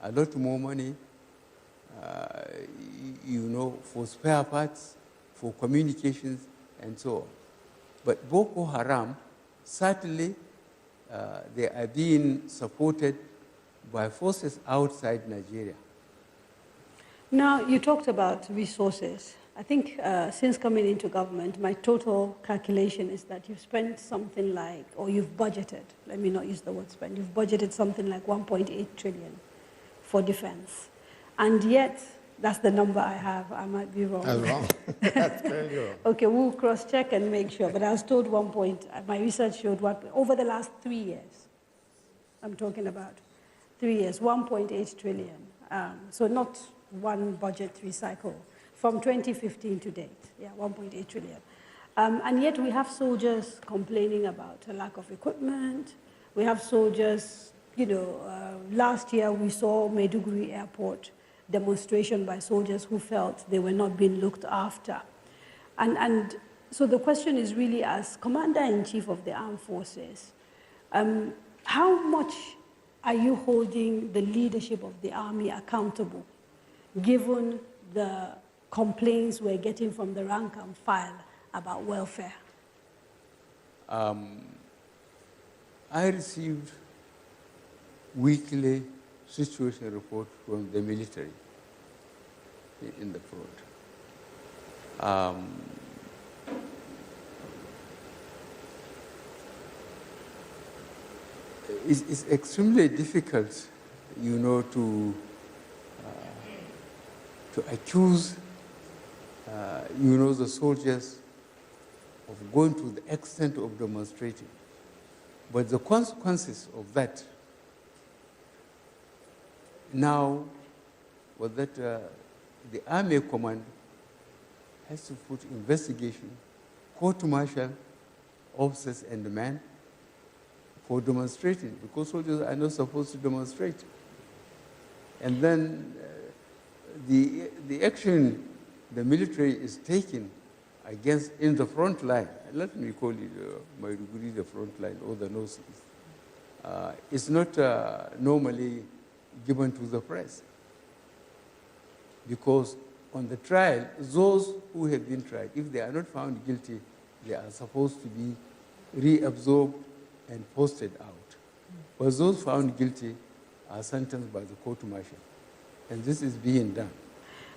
a lot more money, for spare parts, for communications, and so on. But Boko Haram, certainly, they are being supported by forces outside Nigeria. Now, you talked about resources. I think since coming into government, my total calculation is that you've spent something like, or you've budgeted, let me not use the word spend, you've budgeted something like 1.8 trillion for defense. And yet, that's the number I have. I might be wrong. That's wrong. That's very wrong. Okay, we'll cross-check and make sure. But I was told my research showed over the last 3 years, I'm talking about 3 years, 1.8 trillion. So not one budgetary cycle from 2015 to date. Yeah, 1.8 trillion. And yet we have soldiers complaining about a lack of equipment. We have soldiers, last year we saw Maiduguri Airport demonstration by soldiers who felt they were not being looked after. And so the question is really, as Commander-in-Chief of the Armed Forces, how much are you holding the leadership of the Army accountable, given the complaints we're getting from the rank and file about welfare? I received weekly situation report from the military in the front. It's extremely difficult, to accuse, the soldiers of going to the extent of demonstrating. But the consequences of that now was that the Army Command has to put investigation, court-martial officers and men for demonstrating, because soldiers are not supposed to demonstrate. And then the action the military is taking against in the front line, let me call it Maiduguri the front line or the North East, is not normally given to the press. Because on the trial, those who have been tried, if they are not found guilty, they are supposed to be reabsorbed and posted out. But those found guilty are sentenced by the court-martial. And this is being done.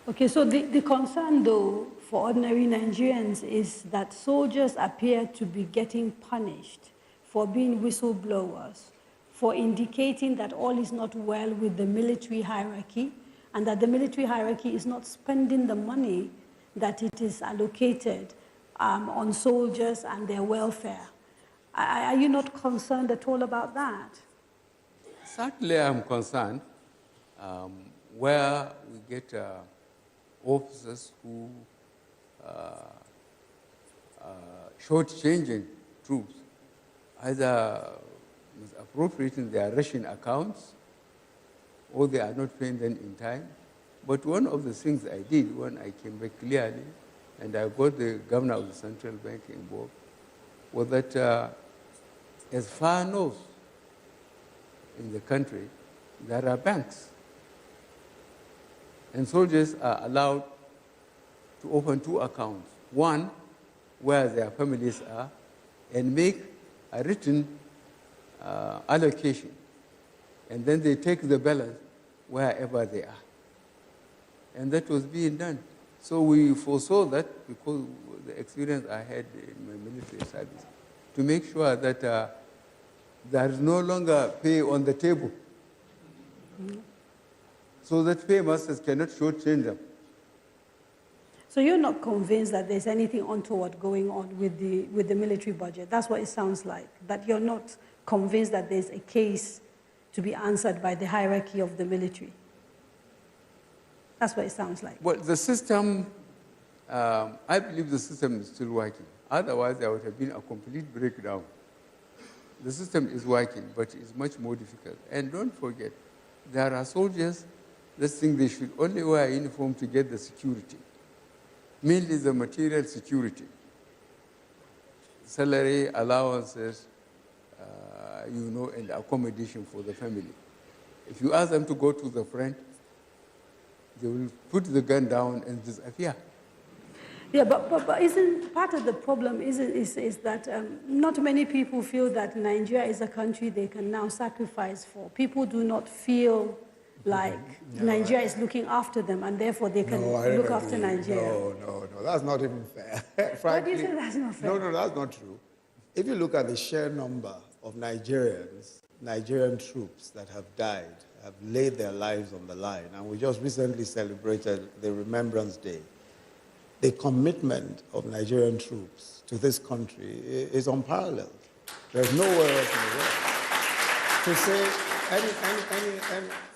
Okay, so the concern, though, for ordinary Nigerians is that soldiers appear to be getting punished for being whistleblowers, for indicating that all is not well with the military hierarchy, and that the military hierarchy is not spending the money that it is allocated on soldiers and their welfare. Are you not concerned at all about that? Certainly I'm concerned, where we get officers who short-changing troops, either misappropriating their ration accounts or they are not paying them in time. But one of the things I did when I came back clearly, and I got the governor of the central bank involved, was that as far north in the country, there are banks. And soldiers are allowed to open 2 accounts. One, where their families are, and make a written allocation. And then they take the balance wherever they are. And that was being done. So we foresaw that because the experience I had in my military service, to make sure that there is no longer pay on the table. so that paymasters cannot shortchange them. So you're not convinced that there's anything untoward going on with the military budget? That's what it sounds like, that you're not convinced that there's a case to be answered by the hierarchy of the military. That's what it sounds like. Well, the system, I believe the system is still working. Otherwise, there would have been a complete breakdown. The system is working, but it's much more difficult. And don't forget, there are soldiers that think they should only wear a uniform to get the security. Mainly the material security. Salary, allowances, and accommodation for the family. If you ask them to go to the front, they will put the gun down and disappear. Yeah, but isn't part of the problem is that not many people feel that Nigeria is a country they can now sacrifice for. People do not feel like Nigeria is looking after them, and therefore they can look after Nigeria. No, that's not even fair. Why do you say that's not fair? No, that's not true. If you look at the sheer number of Nigerian troops that have died, have laid their lives on the line, and we just recently celebrated the Remembrance Day, the commitment of Nigerian troops to this country is unparalleled. There's nowhere else in the world to say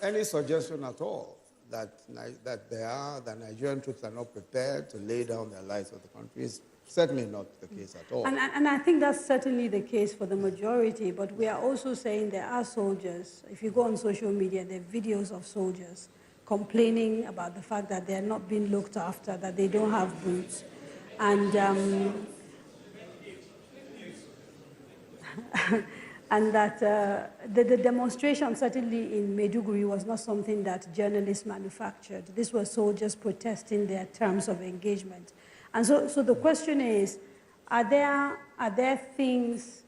any suggestion at all that the Nigerian troops are not prepared to lay down their lives for the country is certainly not the case at all. And I think that's certainly the case for the majority, but we are also saying there are soldiers. If you go on social media, there are videos of soldiers complaining about the fact that they're not being looked after, that they don't have boots. And, and that the demonstration, certainly in Maiduguri, was not something that journalists manufactured. These were soldiers protesting their terms of engagement. And so the question is, are there things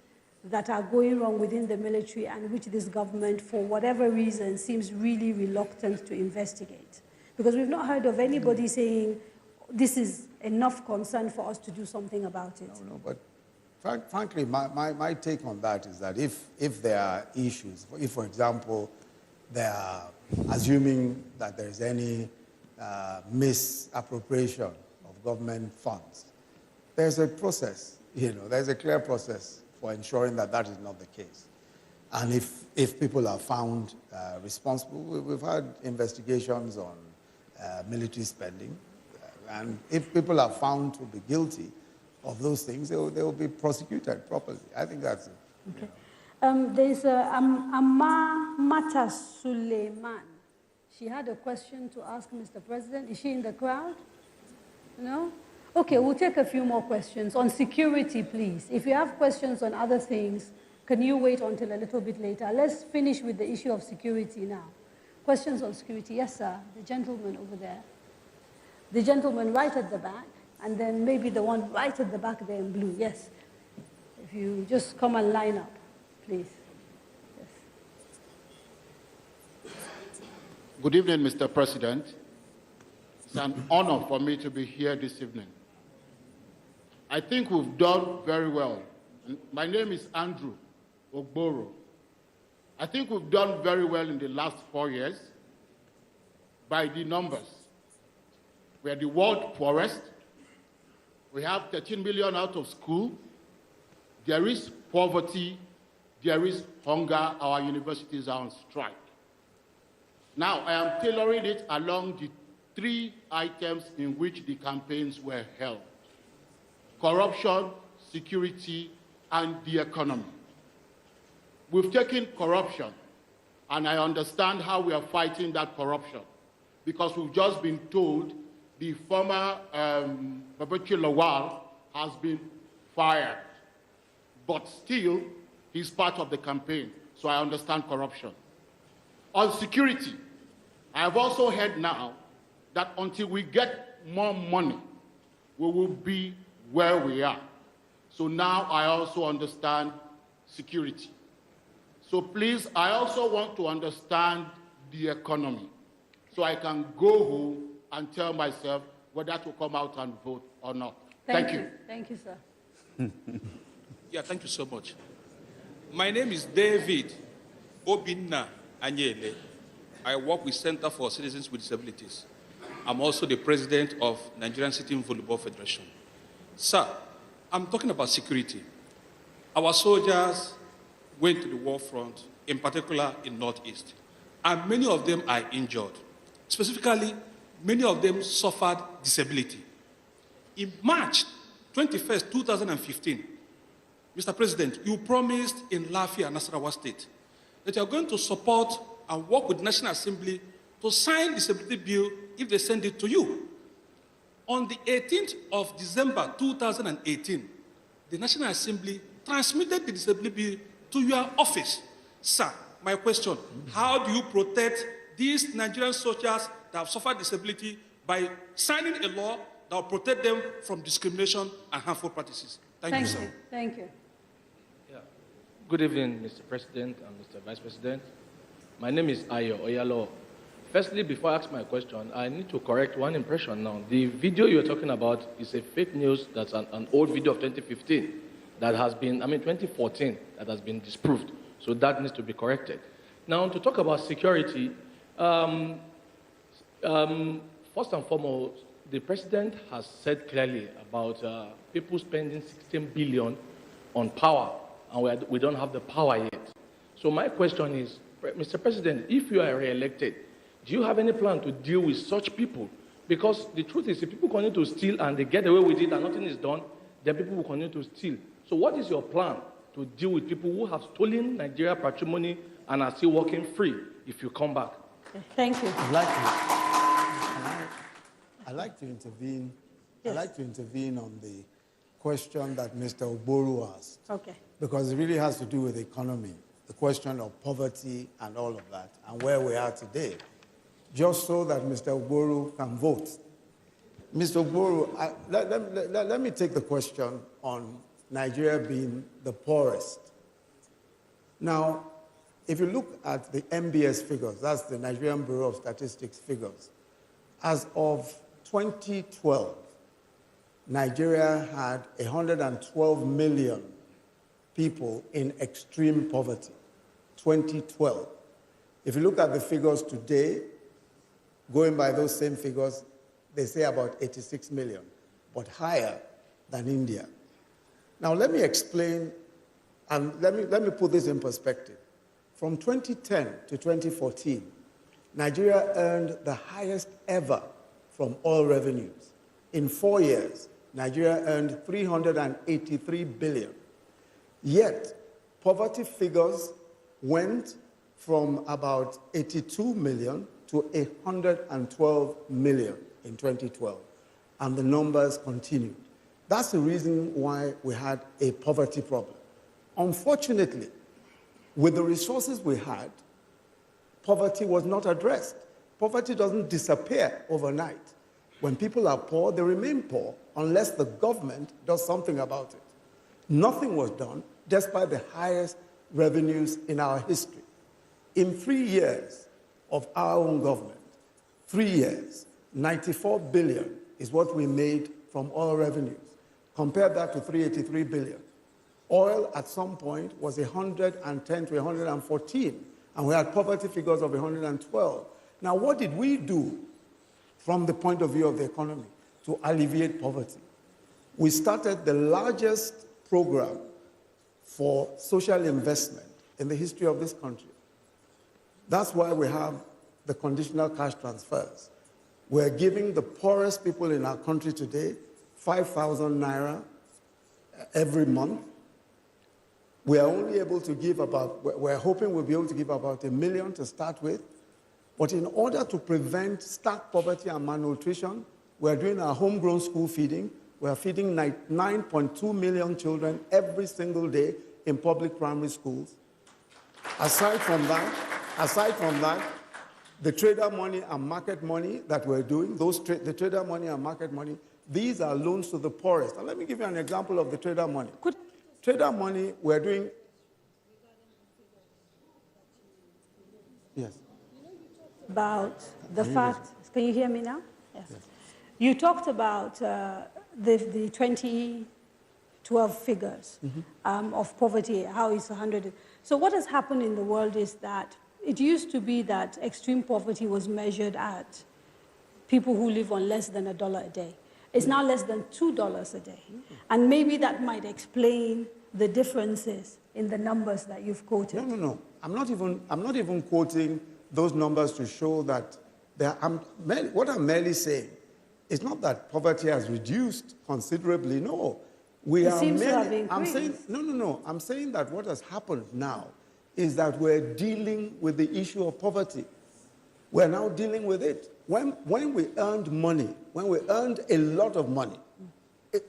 that are going wrong within the military and which this government, for whatever reason, seems really reluctant to investigate? Because we've not heard of anybody saying, this is enough concern for us to do something about it. No, but frankly, my take on that is that if there are issues, if, for example, they are assuming that there is any misappropriation of government funds, there's a process, there's a clear process for ensuring that that is not the case. And if people are found responsible, we've had investigations on military spending, and if people are found to be guilty of those things, they will be prosecuted properly. I think that's it. Okay. There's Amma Mata Suleiman. She had a question to ask Mr. President. Is she in the crowd? No? Okay, we'll take a few more questions. On security, please. If you have questions on other things, can you wait until a little bit later? Let's finish with the issue of security now. Questions on security? Yes, sir. The gentleman over there. The gentleman right at the back, and then maybe the one right at the back there in blue. Yes. If you just come and line up, please. Yes. Good evening, Mr. President. It's an honor for me to be here this evening. I think we've done very well. My name is Andrew Ogboro. I think we've done very well in the last 4 years by the numbers. We are the world poorest. We have 13 million out of school. There is poverty. There is hunger. Our universities are on strike. Now, I am tailoring it along the 3 items in which the campaigns were held: corruption, security, and the economy. We've taken corruption, and I understand how we are fighting that corruption, because we've just been told the former Babachi Lawal has been fired, but still he's part of the campaign, so I understand corruption. On security, I have also heard now that until we get more money, we will be where we are. So now I also understand security. So please, I also want to understand the economy, so I can go home and tell myself whether to come out and vote or not. Thank you. Thank you, sir. Yeah, thank you so much. My name is David Obinna Anyele. I work with Center for Citizens with Disabilities. I'm also the president of Nigerian Sitting Volleyball Federation. Sir, I'm talking about security. Our soldiers went to the war front, in particular in Northeast, and many of them are injured. Specifically, many of them suffered disability. In March 21st, 2015, Mr. President, you promised in Lafia, Nasarawa State, that you are going to support and work with the National Assembly to sign disability bill if they send it to you. On the 18th of December 2018, the National Assembly transmitted the disability bill to your office. Sir, my question, how do you protect these Nigerian soldiers that have suffered disability by signing a law that will protect them from discrimination and harmful practices? Thank you, sir. Thank you. Good evening, Mr. President and Mr. Vice President. My name is Ayo Oyalo. Firstly, before I ask my question, I need to correct one impression now. The video you're talking about is a fake news. That's an old video of 2015 that has been, 2014, that has been disproved. So that needs to be corrected. Now, to talk about security, first and foremost, the president has said clearly about people spending 16 billion on power, and we don't have the power yet. So my question is, Mr. President, if you are re-elected, do you have any plan to deal with such people? Because the truth is, if people continue to steal and they get away with it and nothing is done, then people will continue to steal. So what is your plan to deal with people who have stolen Nigeria patrimony and are still walking free if you come back? Thank you. I'd like to intervene. Yes. I'd like to intervene on the question that Mr. Oboru asked. Okay. Because it really has to do with the economy, the question of poverty and all of that, and where we are today, just so that Mr. Oboru can vote. Mr. Oboru, let me take the question on Nigeria being the poorest. Now, if you look at the MBS figures, that's the Nigerian Bureau of Statistics figures, as of 2012, Nigeria had 112 million people in extreme poverty. 2012. If you look at the figures today, going by those same figures, they say about 86 million, but higher than India. Now let me explain, and let me put this in perspective. From 2010 to 2014, Nigeria earned the highest ever from oil revenues. In 4 years, Nigeria earned 383 billion. Yet, poverty figures went from about 82 million to 112 million in 2012, and the numbers continued. That's the reason why we had a poverty problem. Unfortunately, with the resources we had, poverty was not addressed. Poverty doesn't disappear overnight. When people are poor, they remain poor unless the government does something about it. Nothing was done, despite the highest revenues in our history. In 3 years of our own government, 3 years, 94 billion is what we made from oil revenues. Compare that to 383 billion. Oil at some point was 110 to 114, and we had poverty figures of 112. Now, what did we do from the point of view of the economy to alleviate poverty? We started the largest program for social investment in the history of this country. That's why we have the conditional cash transfers. We're giving the poorest people in our country today 5,000 naira every month. We are only able to give we're hoping we'll be able to give about 1 million to start with. But in order to prevent stark poverty and malnutrition, we're doing our homegrown school feeding. We're feeding 9.2 million children every single day in public primary schools. Aside from that, the trader money and market money that we're doing, the trader money and market money, these are loans to the poorest. And let me give you an example of the trader money. Trader money, we're doing... Yes. About the fact, can you hear me now? Yes. You talked about the 2012 figures of poverty, how it's 100. So what has happened in the world is that it used to be that extreme poverty was measured at people who live on less than $1 a day. It's now less than $2 a day. And maybe that might explain the differences in the numbers that you've quoted. No. I'm not even quoting those numbers to show that what I'm merely saying is not that poverty has reduced considerably. No. It seems to have increased. I'm saying that what has happened now is that we're dealing with the issue of poverty. We're now dealing with it. When we earned money, when we earned a lot of money,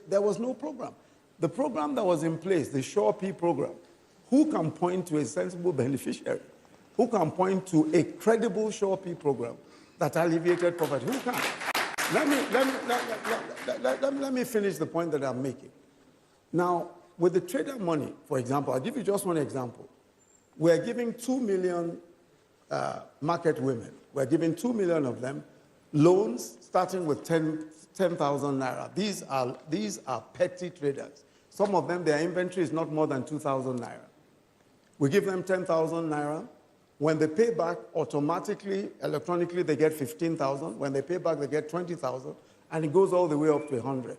there was no program. The program that was in place, the Sure P program, who can point to a sensible beneficiary? Who can point to a credible Sure P program that alleviated poverty? Who can? Let me finish the point that I'm making. Now, with the trader money, for example, I'll give you just one example. We're giving 2 million market women. We're giving 2 million of them loans starting with 10,000 naira. These are petty traders. Some of them, their inventory is not more than 2,000 naira. We give them 10,000 naira. When they pay back, automatically, electronically, they get 15,000. When they pay back, they get 20,000. And it goes all the way up to 100.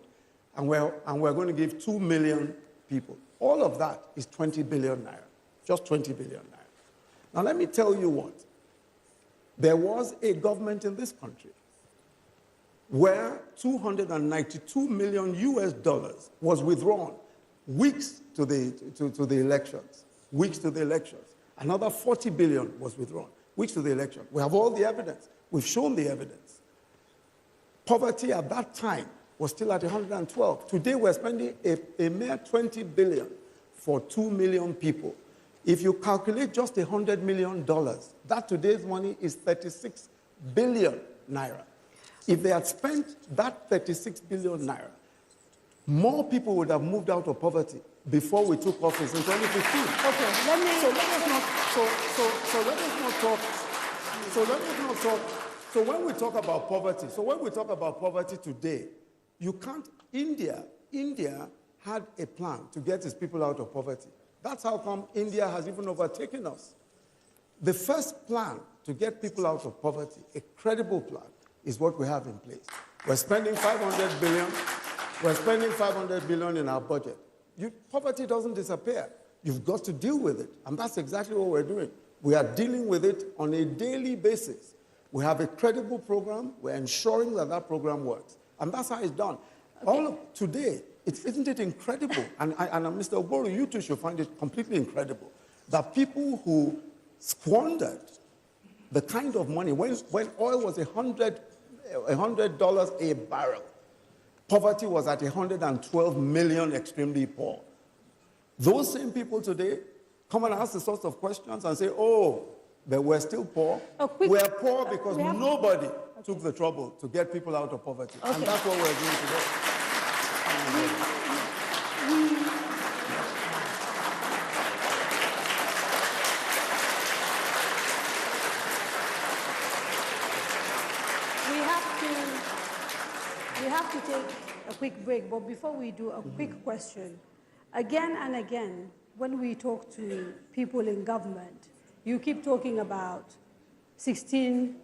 And we're going to give 2 million people. All of that is 20 billion naira. Just 20 billion naira. Now, let me tell you what. There was a government in this country where $292 million was withdrawn weeks to the elections. Weeks to the elections. Another 40 billion was withdrawn weeks to the election. We have all the evidence. We've shown the evidence. Poverty at that time was still at 112. Today we're spending a mere 20 billion for 2 million people. If you calculate just $100 million, that today's money is 36 billion naira. If they had spent that 36 billion naira, more people would have moved out of poverty before we took office in 2015. Okay, let us not talk. So when we talk about poverty today, you can't. India had a plan to get its people out of poverty. That's how come India has even overtaken us. The first plan to get people out of poverty, a credible plan, is what we have in place. We're spending 500 billion. We're spending 500 billion in our budget. Poverty doesn't disappear. You've got to deal with it. And that's exactly what we're doing. We are dealing with it on a daily basis. We have a credible program. We're ensuring that that program works. And that's how it's done. Okay. Today, isn't it incredible? And Mr. Ogboro, you too should find it completely incredible that people who squandered the kind of money, when oil was $100 a barrel, poverty was at 112 million extremely poor. Those same people today come and ask the sorts of questions and say, oh, but we're still poor. We're poor because nobody took the trouble to get people out of poverty. Okay. And that's what we're doing today. We have to take a quick break, but before we do, a quick question. Again and again, when we talk to people in government, you keep talking about 16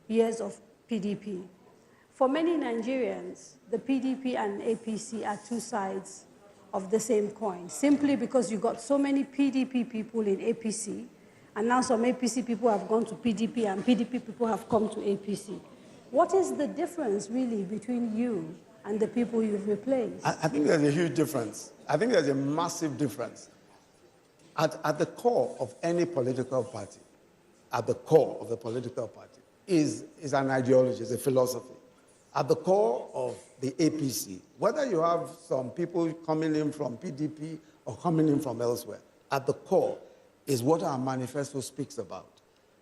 years of PDP. For many Nigerians, the PDP and APC are two sides of the same coin, simply because you got so many PDP people in APC, and now some APC people have gone to PDP, and PDP people have come to APC. What is the difference, really, between you and the people you've replaced? I think there's a huge difference. I think there's a massive difference. At the core of any political party, at the core of the political party, is an ideology, is a philosophy. At the core of the APC, whether you have some people coming in from PDP or coming in from elsewhere, at the core is what our manifesto speaks about.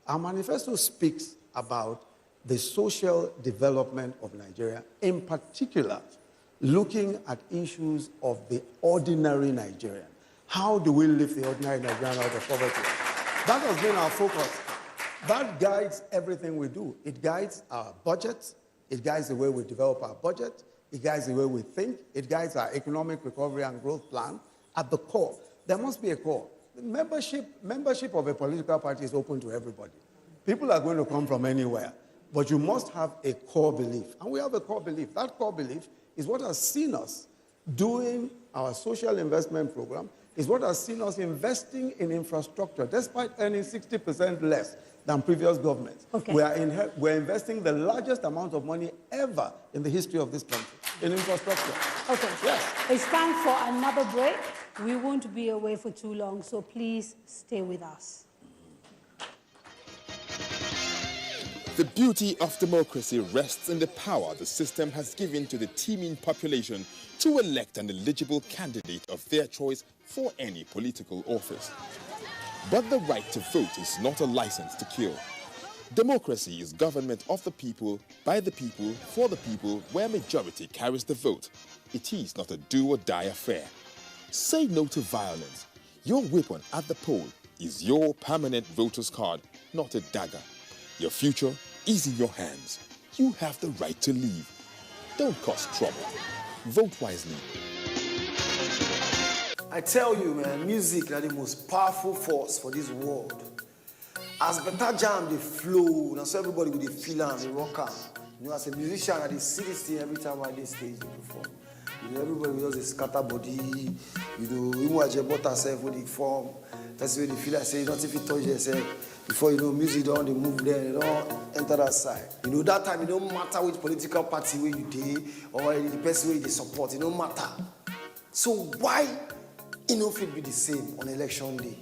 Our manifesto speaks about the social development of Nigeria, in particular, looking at issues of the ordinary Nigerian. How do we lift the ordinary Nigerian out of poverty? That has been our focus. That guides everything we do. It guides our budgets. It guides the way we develop our budget. It guides the way we think. It guides our economic recovery and growth plan. At the core, there must be a core. membership of a political party is open to everybody. People are going to come from anywhere, but you must have a core belief. And we have a core belief. That core belief is what has seen us doing our social investment program, is what has seen us investing in infrastructure, despite earning 60% less than previous governments. Okay. We're investing the largest amount of money ever in the history of this country in infrastructure. Okay. Yes. It's time for another break. We won't be away for too long, so please stay with us. The beauty of democracy rests in the power the system has given to the teeming population to elect an eligible candidate of their choice for any political office. But the right to vote is not a license to kill. Democracy is government of the people, by the people, for the people, where majority carries the vote. It is not a do-or-die affair. Say no to violence. Your weapon at the poll is your permanent voter's card, not a dagger. Your future is in your hands. You have the right to leave. Don't cause trouble. Vote wisely. I tell you, man, music is the most powerful force for this world. As better jam, they flow, and so everybody will feel and they rock out. You know, as a musician, I see this thing every time I did stage they perform. You know, everybody will just scatter body. You know, even when you bought yourself with the form, that's where they feel like say, you don't even touch yourself. Before you know, music don't they move there, they don't enter that side. You know, that time it don't matter which political party where you did or the person where they support, it don't matter. So why it no fit be the same on election day?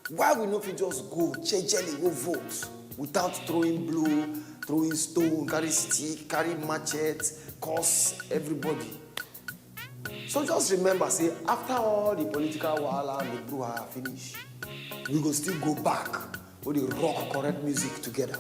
Why we no fit just go, jelly, go vote without throwing blow, throwing stone, carry stick, carry machete, curse everybody? So just remember, say, after all the political wahala and the brouhaha finish, we go still go back with the rock correct music together.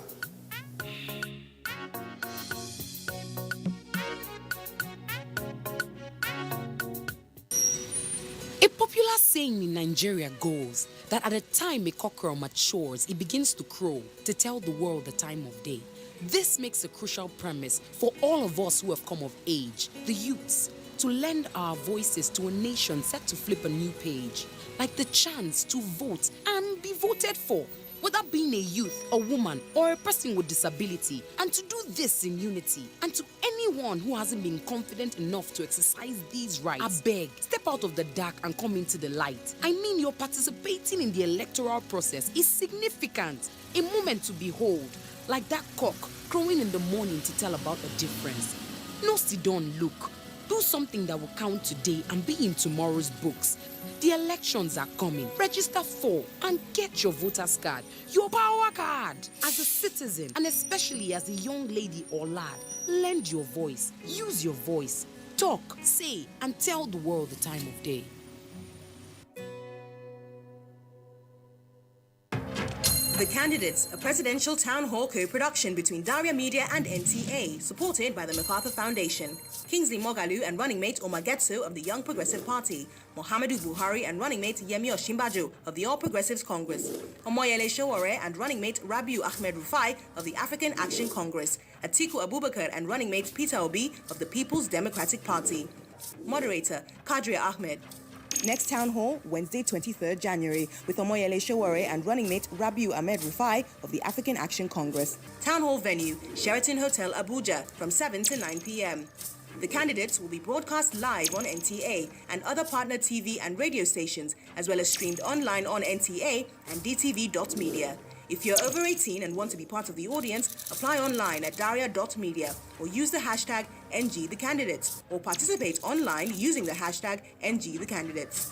A popular saying in Nigeria goes that at the time a cockerel matures, it begins to crow to tell the world the time of day. This makes a crucial premise for all of us who have come of age, the youths, to lend our voices to a nation set to flip a new page, like the chance to vote and be voted for, whether being a youth, a woman, or a person with disability, and to do this in unity. And to anyone who hasn't been confident enough to exercise these rights, I beg, step out of the dark and come into the light. I mean, your participating in the electoral process is significant, a moment to behold, like that cock crowing in the morning to tell about the difference. No sit down, look. Do something that will count today and be in tomorrow's books. The elections are coming. Register for and get your voter's card, your power card. As a citizen, and especially as a young lady or lad, lend your voice, use your voice, talk, say, and tell the world the time of day. The Candidates, a presidential town hall co-production between Daria Media and NTA, supported by the MacArthur Foundation. Kingsley Moghalu and running mate Omar Getso of the Young Progressive Party, Muhammadu Buhari and running mate Yemi Osinbajo of the All Progressives Congress, Omoyele Sowore and running mate Rabiu Ahmed Rufai of the African Action Congress, Atiku Abubakar and running mate Peter Obi of the People's Democratic Party. Moderator, Kadaria Ahmed. Next town hall, Wednesday, 23rd January, with Omoyele Sowore and running mate Rabiu Ahmed Rufai of the African Action Congress. Town hall venue, Sheraton Hotel, Abuja, from 7 to 9 p.m. The candidates will be broadcast live on NTA and other partner TV and radio stations, as well as streamed online on NTA and DTV.media. If you're over 18 and want to be part of the audience, apply online at daria.media or use the hashtag NGTheCandidates or participate online using the hashtag NGTheCandidates.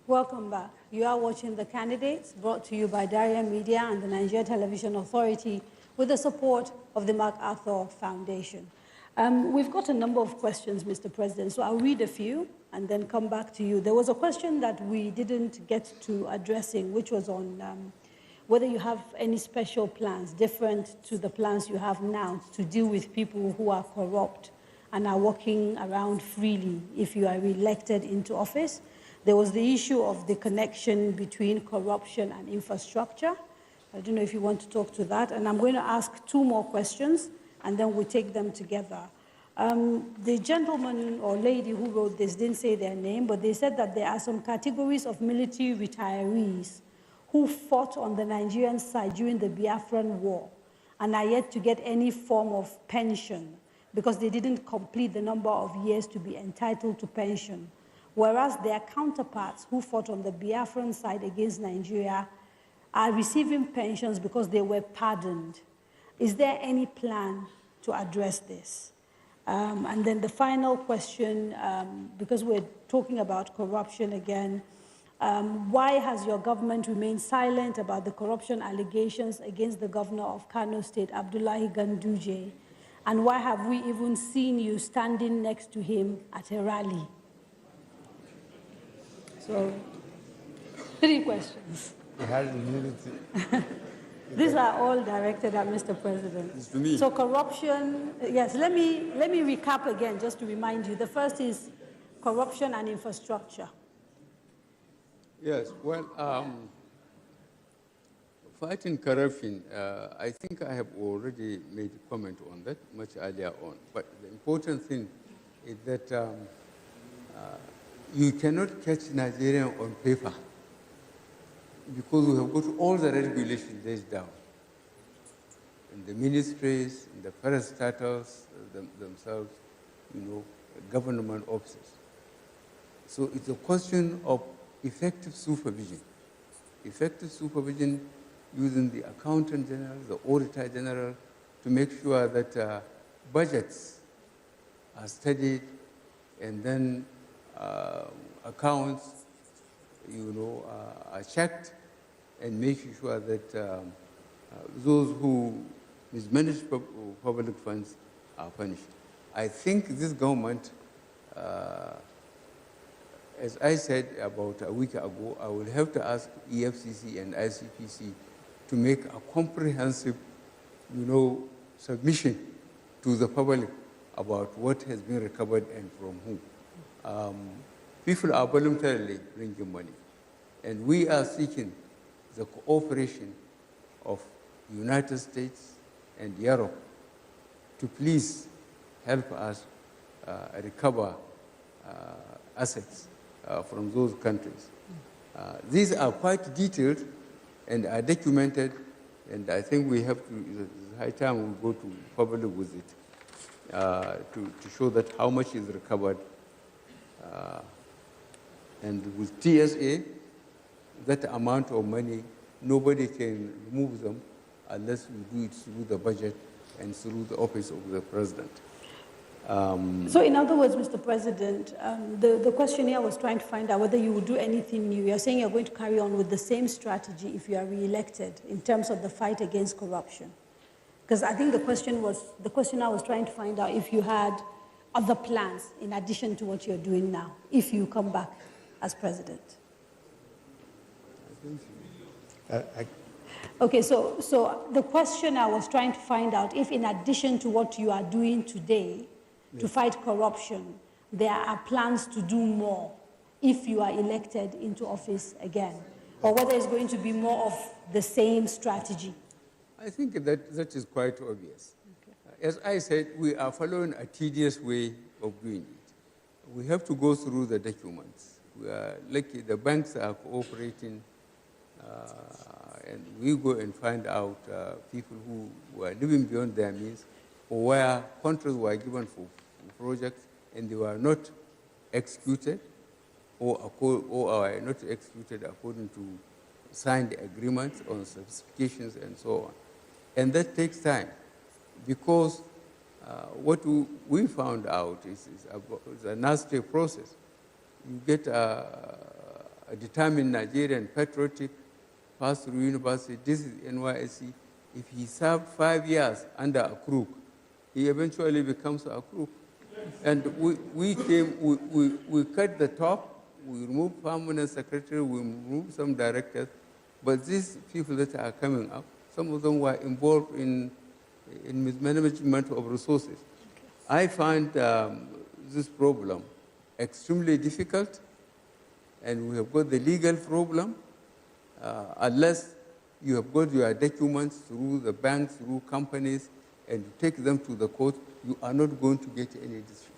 Welcome back. You are watching The Candidates, brought to you by Daria Media and the Nigeria Television Authority with the support of the MacArthur Foundation. We've got a number of questions, Mr. President, so I'll read a few and then come back to you. There was a question that we didn't get to addressing, which was on whether you have any special plans different to the plans you have now to deal with people who are corrupt and are walking around freely if you are re-elected into office. There was the issue of the connection between corruption and infrastructure. I don't know if you want to talk to that. And I'm going to ask 2 more questions, and then we'll take them together. The gentleman or lady who wrote this didn't say their name, but they said that there are some categories of military retirees who fought on the Nigerian side during the Biafran War and are yet to get any form of pension because they didn't complete the number of years to be entitled to pension, whereas their counterparts who fought on the Biafran side against Nigeria are receiving pensions because they were pardoned. Is there any plan to address this? And then the final question, because we're talking about corruption again, why has your government remained silent about the corruption allegations against the governor of Kano State, Abdullahi Ganduje? And why have we even seen you standing next to him at a rally? So, 3 questions. These are all directed at Mr. President. It's to me. So corruption, yes, let me recap again just to remind you. The first is corruption and infrastructure. Yes, well, fighting corruption, I think I have already made a comment on that much earlier on. But the important thing is that you cannot catch Nigerian on paper because we have got all the regulations laid down in the ministries, in the parastatals themselves, government offices. So it's a question of effective supervision. Effective supervision using the accountant general, the auditor general, to make sure that budgets are studied and then accounts, are checked and making sure that those who mismanage public funds are punished. I think this government, as I said about a week ago, I will have to ask EFCC and ICPC to make a comprehensive, submission to the public about what has been recovered and from whom. People are voluntarily bringing money, and we are seeking the cooperation of the United States and Europe to please help us recover assets from those countries. These are quite detailed and are documented, and I think we have to, it's high time we go to public with it to show that how much is recovered. And with TSA, that amount of money, nobody can remove them unless we do it through the budget and through the office of the president. So in other words, Mr. President, the question here was trying to find out whether you would do anything new. You're saying you're going to carry on with the same strategy if you are re-elected in terms of the fight against corruption. Because I think the question I was trying to find out if you had other plans in addition to what you're doing now, if you come back as president. Okay, so the question I was trying to find out if in addition to what you are doing today to fight corruption, there are plans to do more if you are elected into office again, or whether it's going to be more of the same strategy. I think that is quite obvious. Okay. As I said, we are following a tedious way of doing it. We have to go through the documents. We are lucky the banks are cooperating, and we go and find out people who were living beyond their means, or where contracts were given for projects and they were not executed, or are not executed according to signed agreements on specifications and so on. And that takes time, because what we found out is a nasty process. You get a determined Nigerian patriotic, passed through university, this is NYSC. If he served 5 years under a crook, he eventually becomes a crook. And we cut the top, we removed permanent secretary, we removed some directors, but these people that are coming up, some of them were involved in mismanagement of resources. I find this problem extremely difficult, and we have got the legal problem. Unless you have got your documents through the banks, through companies, and you take them to the court, you are not going to get any decision.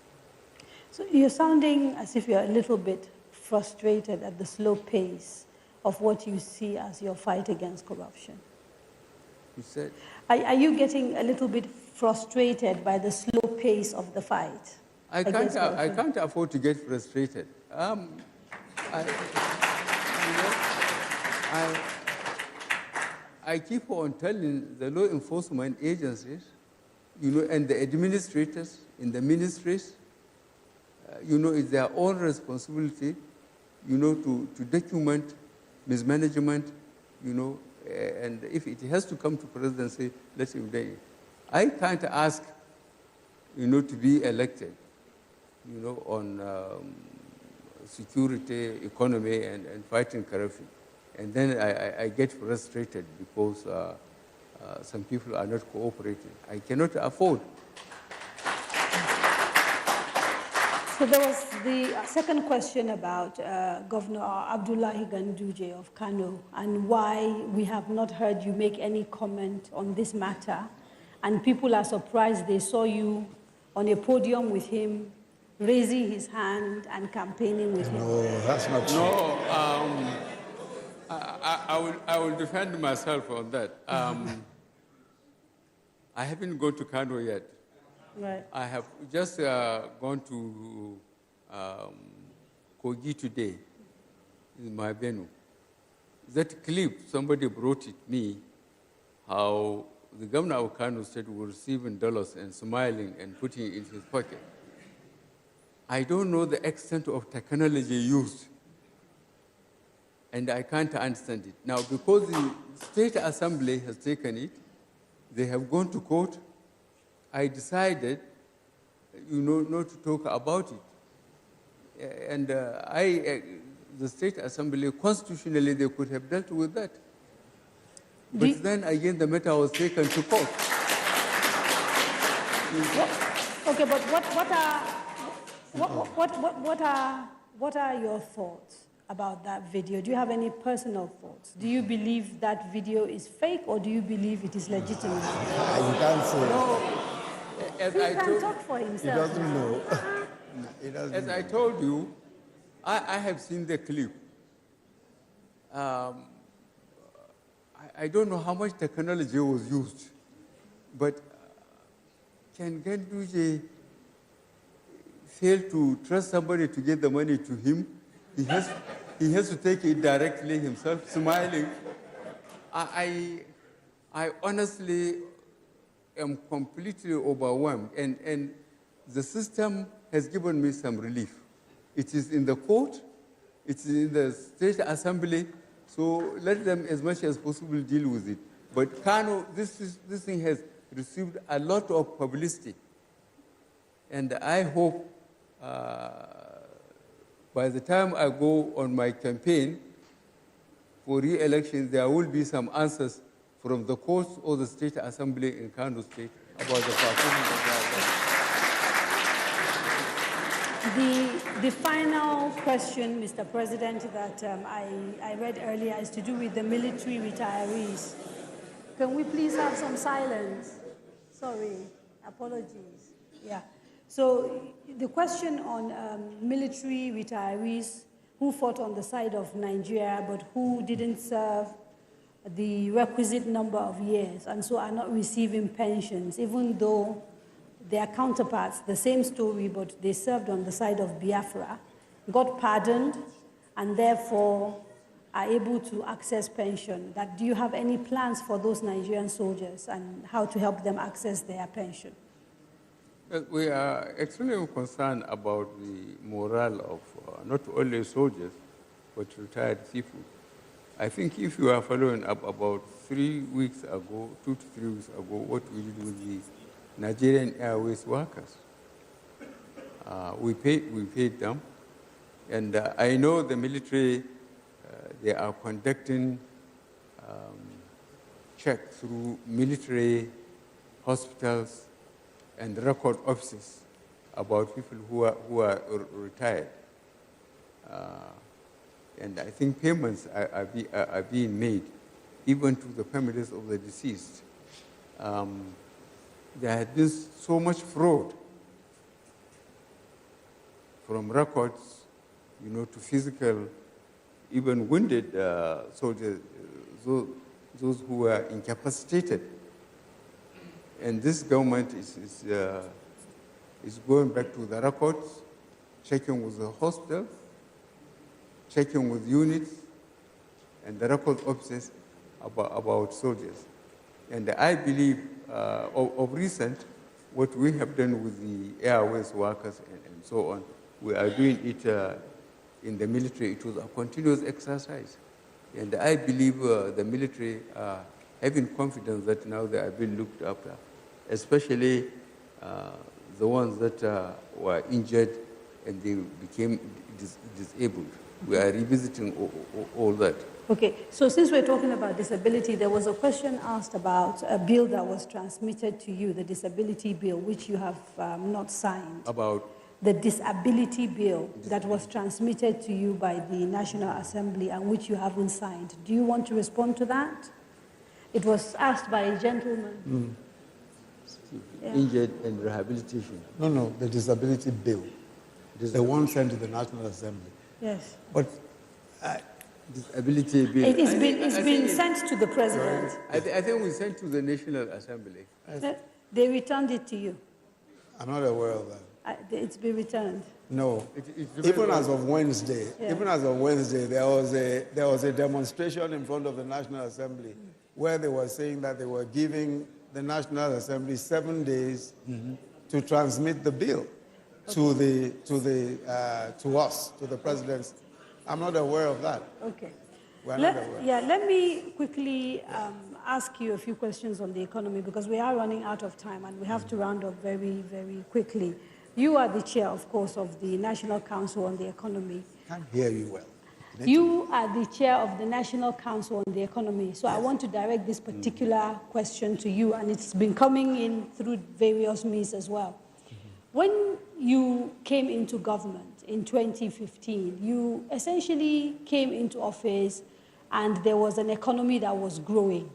So you're sounding as if you're a little bit frustrated at the slow pace of what you see as your fight against corruption. You said? Are you getting a little bit frustrated by the slow pace of the fight? I can't afford to get frustrated. I keep on telling the law enforcement agencies, and the administrators in the ministries, it's their own responsibility, to document mismanagement, and if it has to come to presidency, let him do it. I can't ask, to be elected, on security, economy, and fighting corruption. And then I get frustrated because some people are not cooperating. I cannot afford. So there was the second question about Governor Abdullahi Ganduje of Kano and why we have not heard you make any comment on this matter. And people are surprised they saw you on a podium with him, raising his hand and campaigning with him. No, that's not true. No, I will defend myself on that. I haven't gone to Kano yet. Right. I have just gone to Kogi today, in my venue. That clip, somebody brought it me, how the governor of Kano said we're receiving dollars and smiling and putting it in his pocket. I don't know the extent of technology used, and I can't understand it. Now, because the State Assembly has taken it, they have gone to court, I decided, not to talk about it. And the State Assembly, constitutionally, they could have dealt with that. But then again, the matter was taken to court. Okay, but what are your thoughts about that video? Do you have any personal thoughts? Do you believe that video is fake, or do you believe it is legitimate? You can't say. No. He can talk for himself. He doesn't know. As I told you, I have seen the clip. I don't know how much technology was used, but can Ganduje fail to trust somebody to get the money to him? He has to take it directly himself, smiling. I honestly am completely overwhelmed, and the system has given me some relief. It is in the court, it is in the State Assembly, so let them as much as possible deal with it. But Kano, this thing has received a lot of publicity, and I hope by the time I go on my campaign for re-election, there will be some answers from the courts or the State Assembly in Kano State about the performance of that. The final question, Mr. President, that I read earlier is to do with the military retirees. Can we please have some silence? Sorry, apologies. Yeah. So the question on military retirees who fought on the side of Nigeria but who didn't serve the requisite number of years and so are not receiving pensions, even though their counterparts, the same story, but they served on the side of Biafra, got pardoned and therefore are able to access pension. Do you have any plans for those Nigerian soldiers and how to help them access their pension? We are extremely concerned about the morale of not only soldiers, but retired people. I think if you are following up about 3 weeks ago, 2 to 3 weeks ago, what we did with the Nigerian Airways workers. We paid them, and I know the military, they are conducting checks through military hospitals and record offices about people who are retired. And I think payments are being made. even to the families of the deceased. There had been so much fraud, from records, to physical, even wounded soldiers, those who were incapacitated. And this government is going back to the records, checking with the hospitals, checking with units, and the record officers about soldiers. And I believe, of recent, what we have done with the airways workers and so on, we are doing it in the military. It was a continuous exercise. And I believe the military are having confidence that now they are being looked after, especially the ones that were injured and they became disabled. We are revisiting all that. Okay, so since we're talking about disability, there was a question asked about a bill that was transmitted to you, the disability bill, which you have not signed. About? The disability bill that was transmitted to you by the National Assembly and which you haven't signed. Do you want to respond to that? It was asked by a gentleman. Yeah. Injured and rehabilitation. No, the disability bill. The one sent to the National Assembly. Yes. But disability bill. It's been sent to the president. I think we sent to the National Assembly. They returned it to you. I'm not aware of that. It's been returned. No. Even as of Wednesday, there was a demonstration in front of the National Assembly where they were saying that they were giving the National Assembly 7 days to transmit the bill to us, to the presidency. I'm not aware of that. Okay. We're not aware. Yeah, let me quickly ask you a few questions on the economy because we are running out of time and we have to round up very, very quickly. You are the chair, of course, of the National Council on the Economy. I can't hear you well. You are the chair of the National Council on the Economy. So yes. I want to direct this particular question to you, and it's been coming in through various means as well. When you came into government in 2015, you essentially came into office and there was an economy that was growing.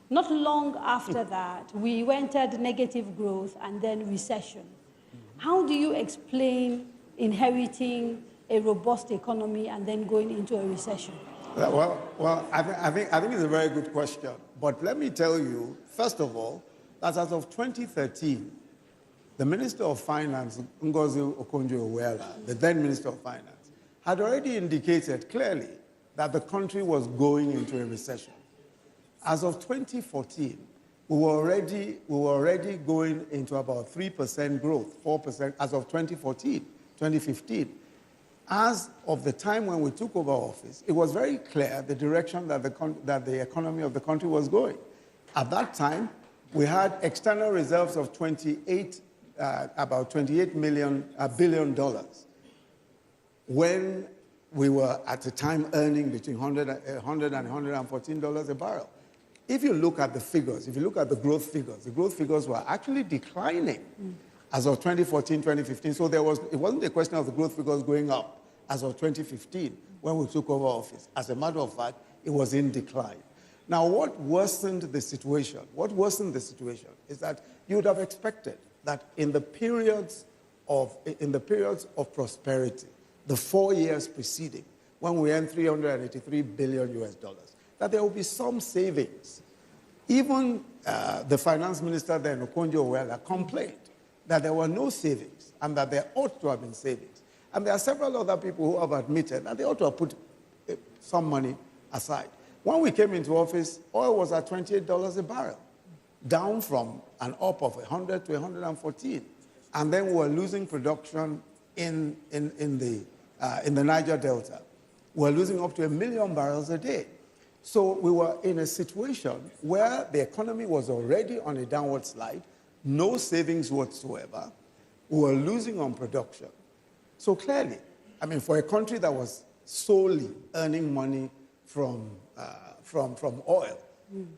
Not long after that, we entered negative growth and then recession. How do you explain inheriting a robust economy and then going into a recession? Well, I think it's a very good question. But let me tell you, first of all, that as of 2013, the Minister of Finance, Ngozi Okonjo-Iweala, the then Minister of Finance, had already indicated clearly that the country was going into a recession. As of 2014, we were already going into about 3% growth, 4% as of 2015. As of the time when we took over office, it was very clear the direction that the economy of the country was going. At that time, we had external reserves of about $28 billion, when we were at the time earning between $100 and $114 a barrel. If you look at the figures, if you look at the growth figures were actually declining as of 2014, 2015. So it wasn't a question of the growth figures going up as of 2015 when we took over office. As a matter of fact, it was in decline. Now, what worsened the situation is that you would have expected that in the periods of prosperity, the 4 years preceding, when we earned $383 billion, that there will be some savings. Even the finance minister then, Okonjo-Iweala, complained that there were no savings and that there ought to have been savings. And there are several other people who have admitted that they ought to have put some money aside. When we came into office, oil was at $28 a barrel, down from an up of 100 to 114. And then we were losing production in the Niger Delta. We were losing up to 1 million barrels a day. So we were in a situation where the economy was already on a downward slide, no savings whatsoever. We were losing on production. So clearly, I mean, for a country that was solely earning money from oil,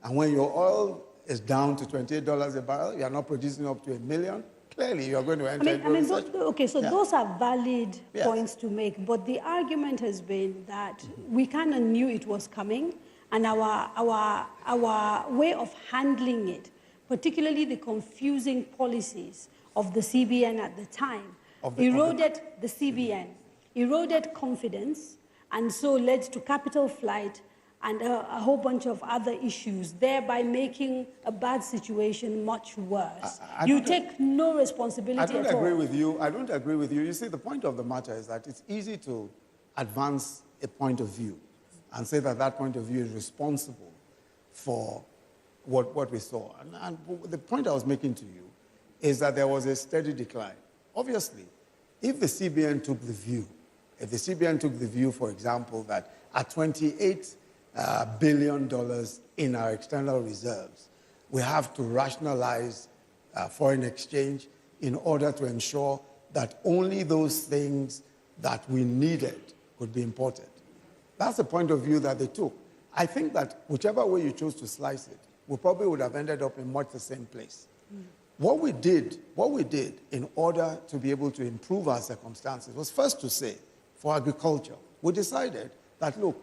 and when your oil is down to $28 a barrel, you are not producing up to 1 million, clearly you are going to enter into recession. Those are valid points to make, but the argument has been that we kind of knew it was coming, and our way of handling it, particularly the confusing policies of the CBN at the time, eroded the CBN, eroded confidence, and so led to capital flight and a whole bunch of other issues, thereby making a bad situation much worse. You take no responsibility at all. I don't agree with you. I don't agree with you. You see, the point of the matter is that it's easy to advance a point of view and say that that point of view is responsible for what we saw. And the point I was making to you is that there was a steady decline. Obviously, if the CBN took the view, for example, that at $28 billion in our external reserves, we have to rationalize foreign exchange in order to ensure that only those things that we needed could be imported. That's the point of view that they took. I think that whichever way you chose to slice it, we probably would have ended up in much the same place. What we did in order to be able to improve our circumstances was first to say, for agriculture, we decided that, look,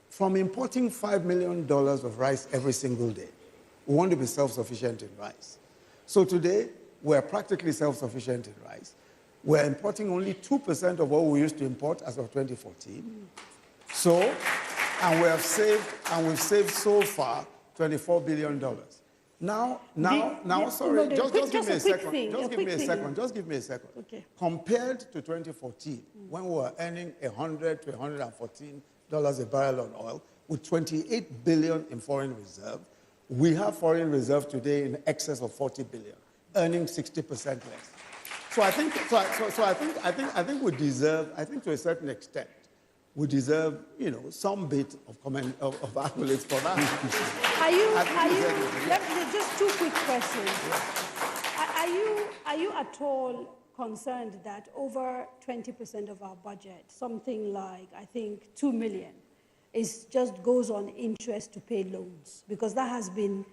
from importing $5 million of rice every single day, we want to be self-sufficient in rice. So today, we're practically self-sufficient in rice. We're importing only 2% of what we used to import as of 2014. So, and we've saved so far $24 billion. Sorry, just give me a second. Just give me a second. Okay. Compared to 2014, when we were earning $100 to $114 a barrel on oil, with 28 billion in foreign reserve, we have foreign reserve today in excess of 40 billion, earning 60% less. So I think we deserve, to a certain extent, we deserve, some bit of accolades for that. Just two quick questions. Are you at all concerned that over 20% of our budget, something like, I think, 2 million, just goes on interest to pay loans? Because that has been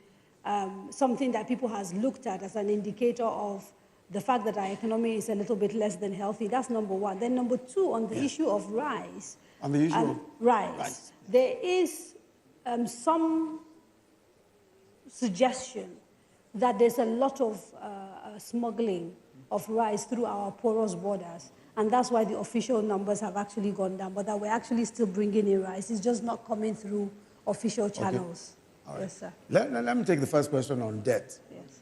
something that people has looked at as an indicator of the fact that our economy is a little bit less than healthy. That's number one. Then number two, on the issue of rice. On the issue of rice. There is some suggestion that there's a lot of smuggling of rice through our porous borders, and that's why the official numbers have actually gone down, but that we're actually still bringing in rice. It's just not coming through official channels. Okay. All right. Yes, sir. Let me take the first question on debt. Yes.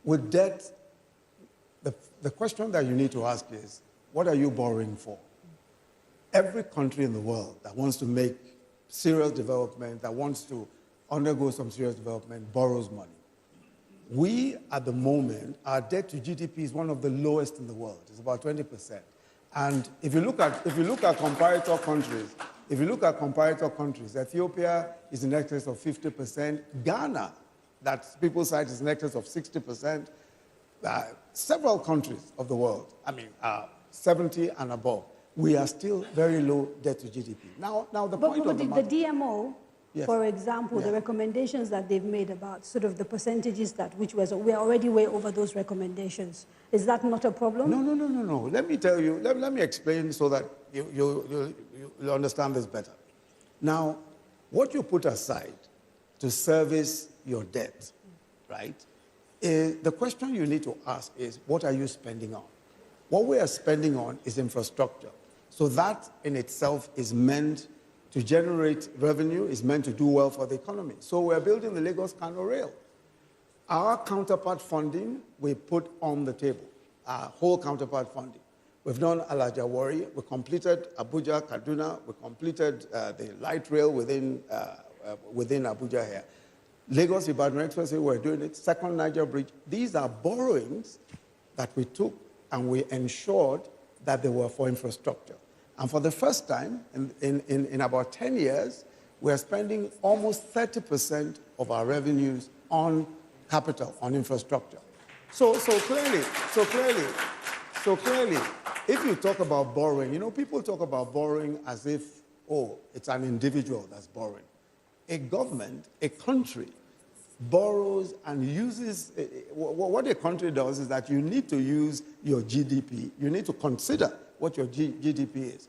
With debt, the question that you need to ask is, what are you borrowing for? Every country in the world that wants to make serious development, that wants to undergo some serious development, borrows money. We, at the moment, our debt to GDP is one of the lowest in the world. It's about 20%. And if you look at comparator countries, Ethiopia is in excess of 50%. Ghana, that people cite, is in excess of 60%. Several countries of the world, 70 and above, we are still very low debt to GDP. Now the point of the matter, the DMO, yes, for example, the recommendations that they've made about sort of the percentages we're already way over those recommendations. Is that not a problem? No. Let me tell you, let me explain so that you'll understand this better. Now, what you put aside to service your debt, right, the question you need to ask is, what are you spending on? What we are spending on is infrastructure. So that in itself is meant to generate revenue, is meant to do well for the economy. So we're building the Lagos-Kano rail. Our counterpart funding, we put on the table, our whole counterpart funding. We've done Alajawari, we completed Abuja, Kaduna, we completed the light rail within Abuja here. Lagos-Ibadan Expressway, we're doing it. Second Niger Bridge. These are borrowings that we took and we ensured that they were for infrastructure. And for the first time in about 10 years, we're spending almost 30% of our revenues on capital, on infrastructure. So clearly, if you talk about borrowing, people talk about borrowing as if, it's an individual that's borrowing. A government, a country, borrows and uses, what a country does is that you need to use your GDP. You need to consider what your GDP is.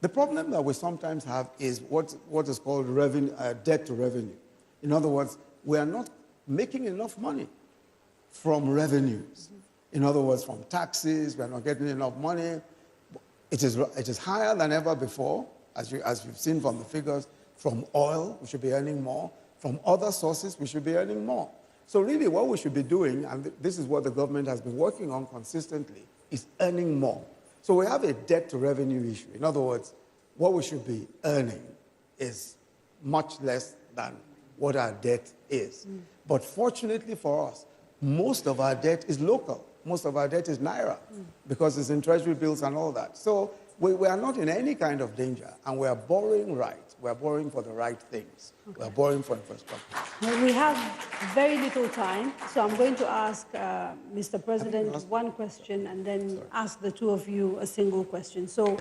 The problem that we sometimes have is what is called revenue, debt to revenue. In other words, we are not making enough money from revenues. In other words, from taxes, we are not getting enough money. It is higher than ever before, as you've seen from the figures. From oil, we should be earning more. From other sources, we should be earning more. So really what we should be doing, and this is what the government has been working on consistently, is earning more. So we have a debt to revenue issue. In other words, what we should be earning is much less than what our debt is. But fortunately for us, most of our debt is local. Most of our debt is naira because it's in treasury bills and all that. So we are not in any kind of danger, and we are borrowing right. We are borrowing for the right things. Okay. We are borrowing for infrastructure. We have very little time, so I'm going to ask Mr. President one question and then ask the two of you a single question. So,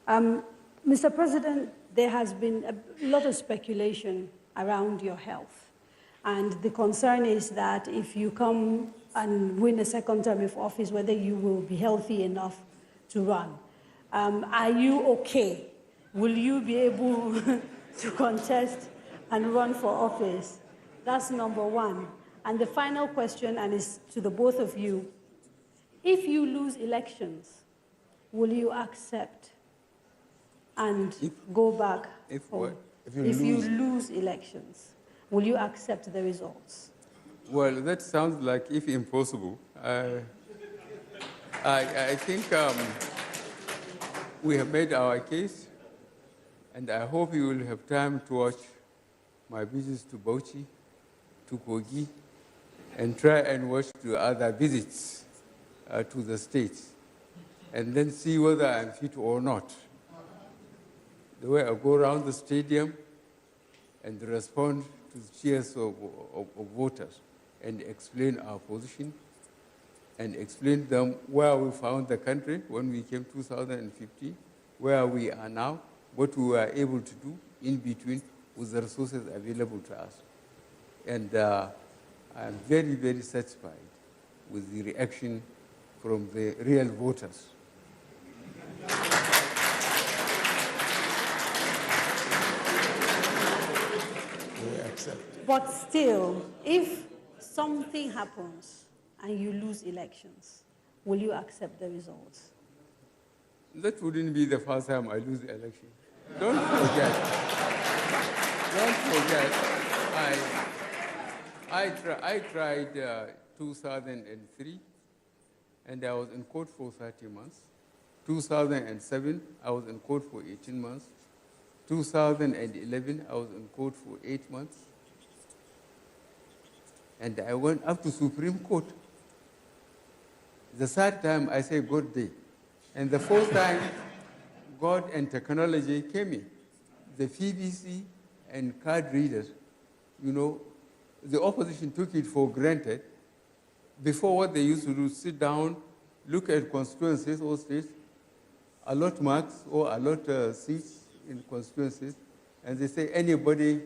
Mr. President, there has been a lot of speculation around your health. And the concern is that if you come and win a second term of office, whether you will be healthy enough to run. Are you okay? Will you be able to contest and run for office? That's number one. And the final question, and it's to the both of you, if you lose elections, will you accept and go back? If what? If you lose elections, will you accept the results? Well, that sounds like if impossible. I think we have made our case, and I hope you will have time to watch my visits to Bauchi, to Kogi, and try and watch the other visits to the states, and then see whether I'm fit or not. The way I go around the stadium and respond to the cheers of voters and explain our position and explain them where we found the country when we came 2015, where we are now, what we were able to do in between with the resources available to us. And I'm very, very satisfied with the reaction from the real voters. But still, if something happens and you lose elections, will you accept the results? That wouldn't be the first time I lose the election. Don't forget. Don't forget. I tried 2003, and I was in court for 30 months. 2007, I was in court for 18 months. 2011, I was in court for 8 months. And I went up to Supreme Court. The third time, I say, God day. And the fourth time, God and technology came in. The PVC and card readers, you know, the opposition took it for granted. Before, what they used to do, sit down, look at constituencies or states, allot marks or allot seats in constituencies, and they say anybody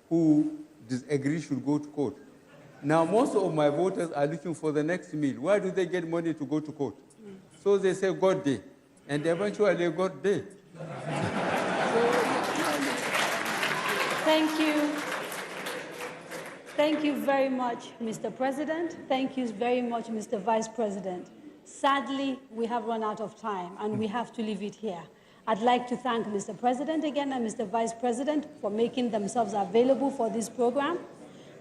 who disagrees should go to court. Now, most of my voters are looking for the next meal. Where do they get money to go to court? So they say, God day. And eventually, God day. Thank you. Thank you very much, Mr. President. Thank you very much, Mr. Vice President. Sadly, we have run out of time, and we have to leave it here. I'd like to thank Mr. President again and Mr. Vice President for making themselves available for this program.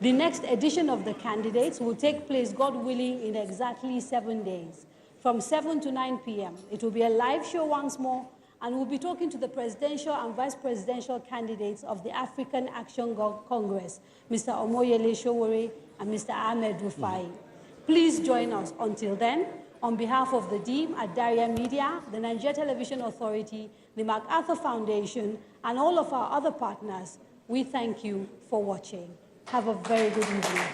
The next edition of The Candidates will take place, God willing, in exactly 7 days, from 7 to 9 p.m. It will be a live show once more, and we'll be talking to the presidential and vice presidential candidates of the African Action Congress, Mr. Omoyele Sowore and Mr. Ahmed Rufai. Please join us. Until then, on behalf of the team at Daria Media, the Nigeria Television Authority, the MacArthur Foundation, and all of our other partners, we thank you for watching. Have a very good evening.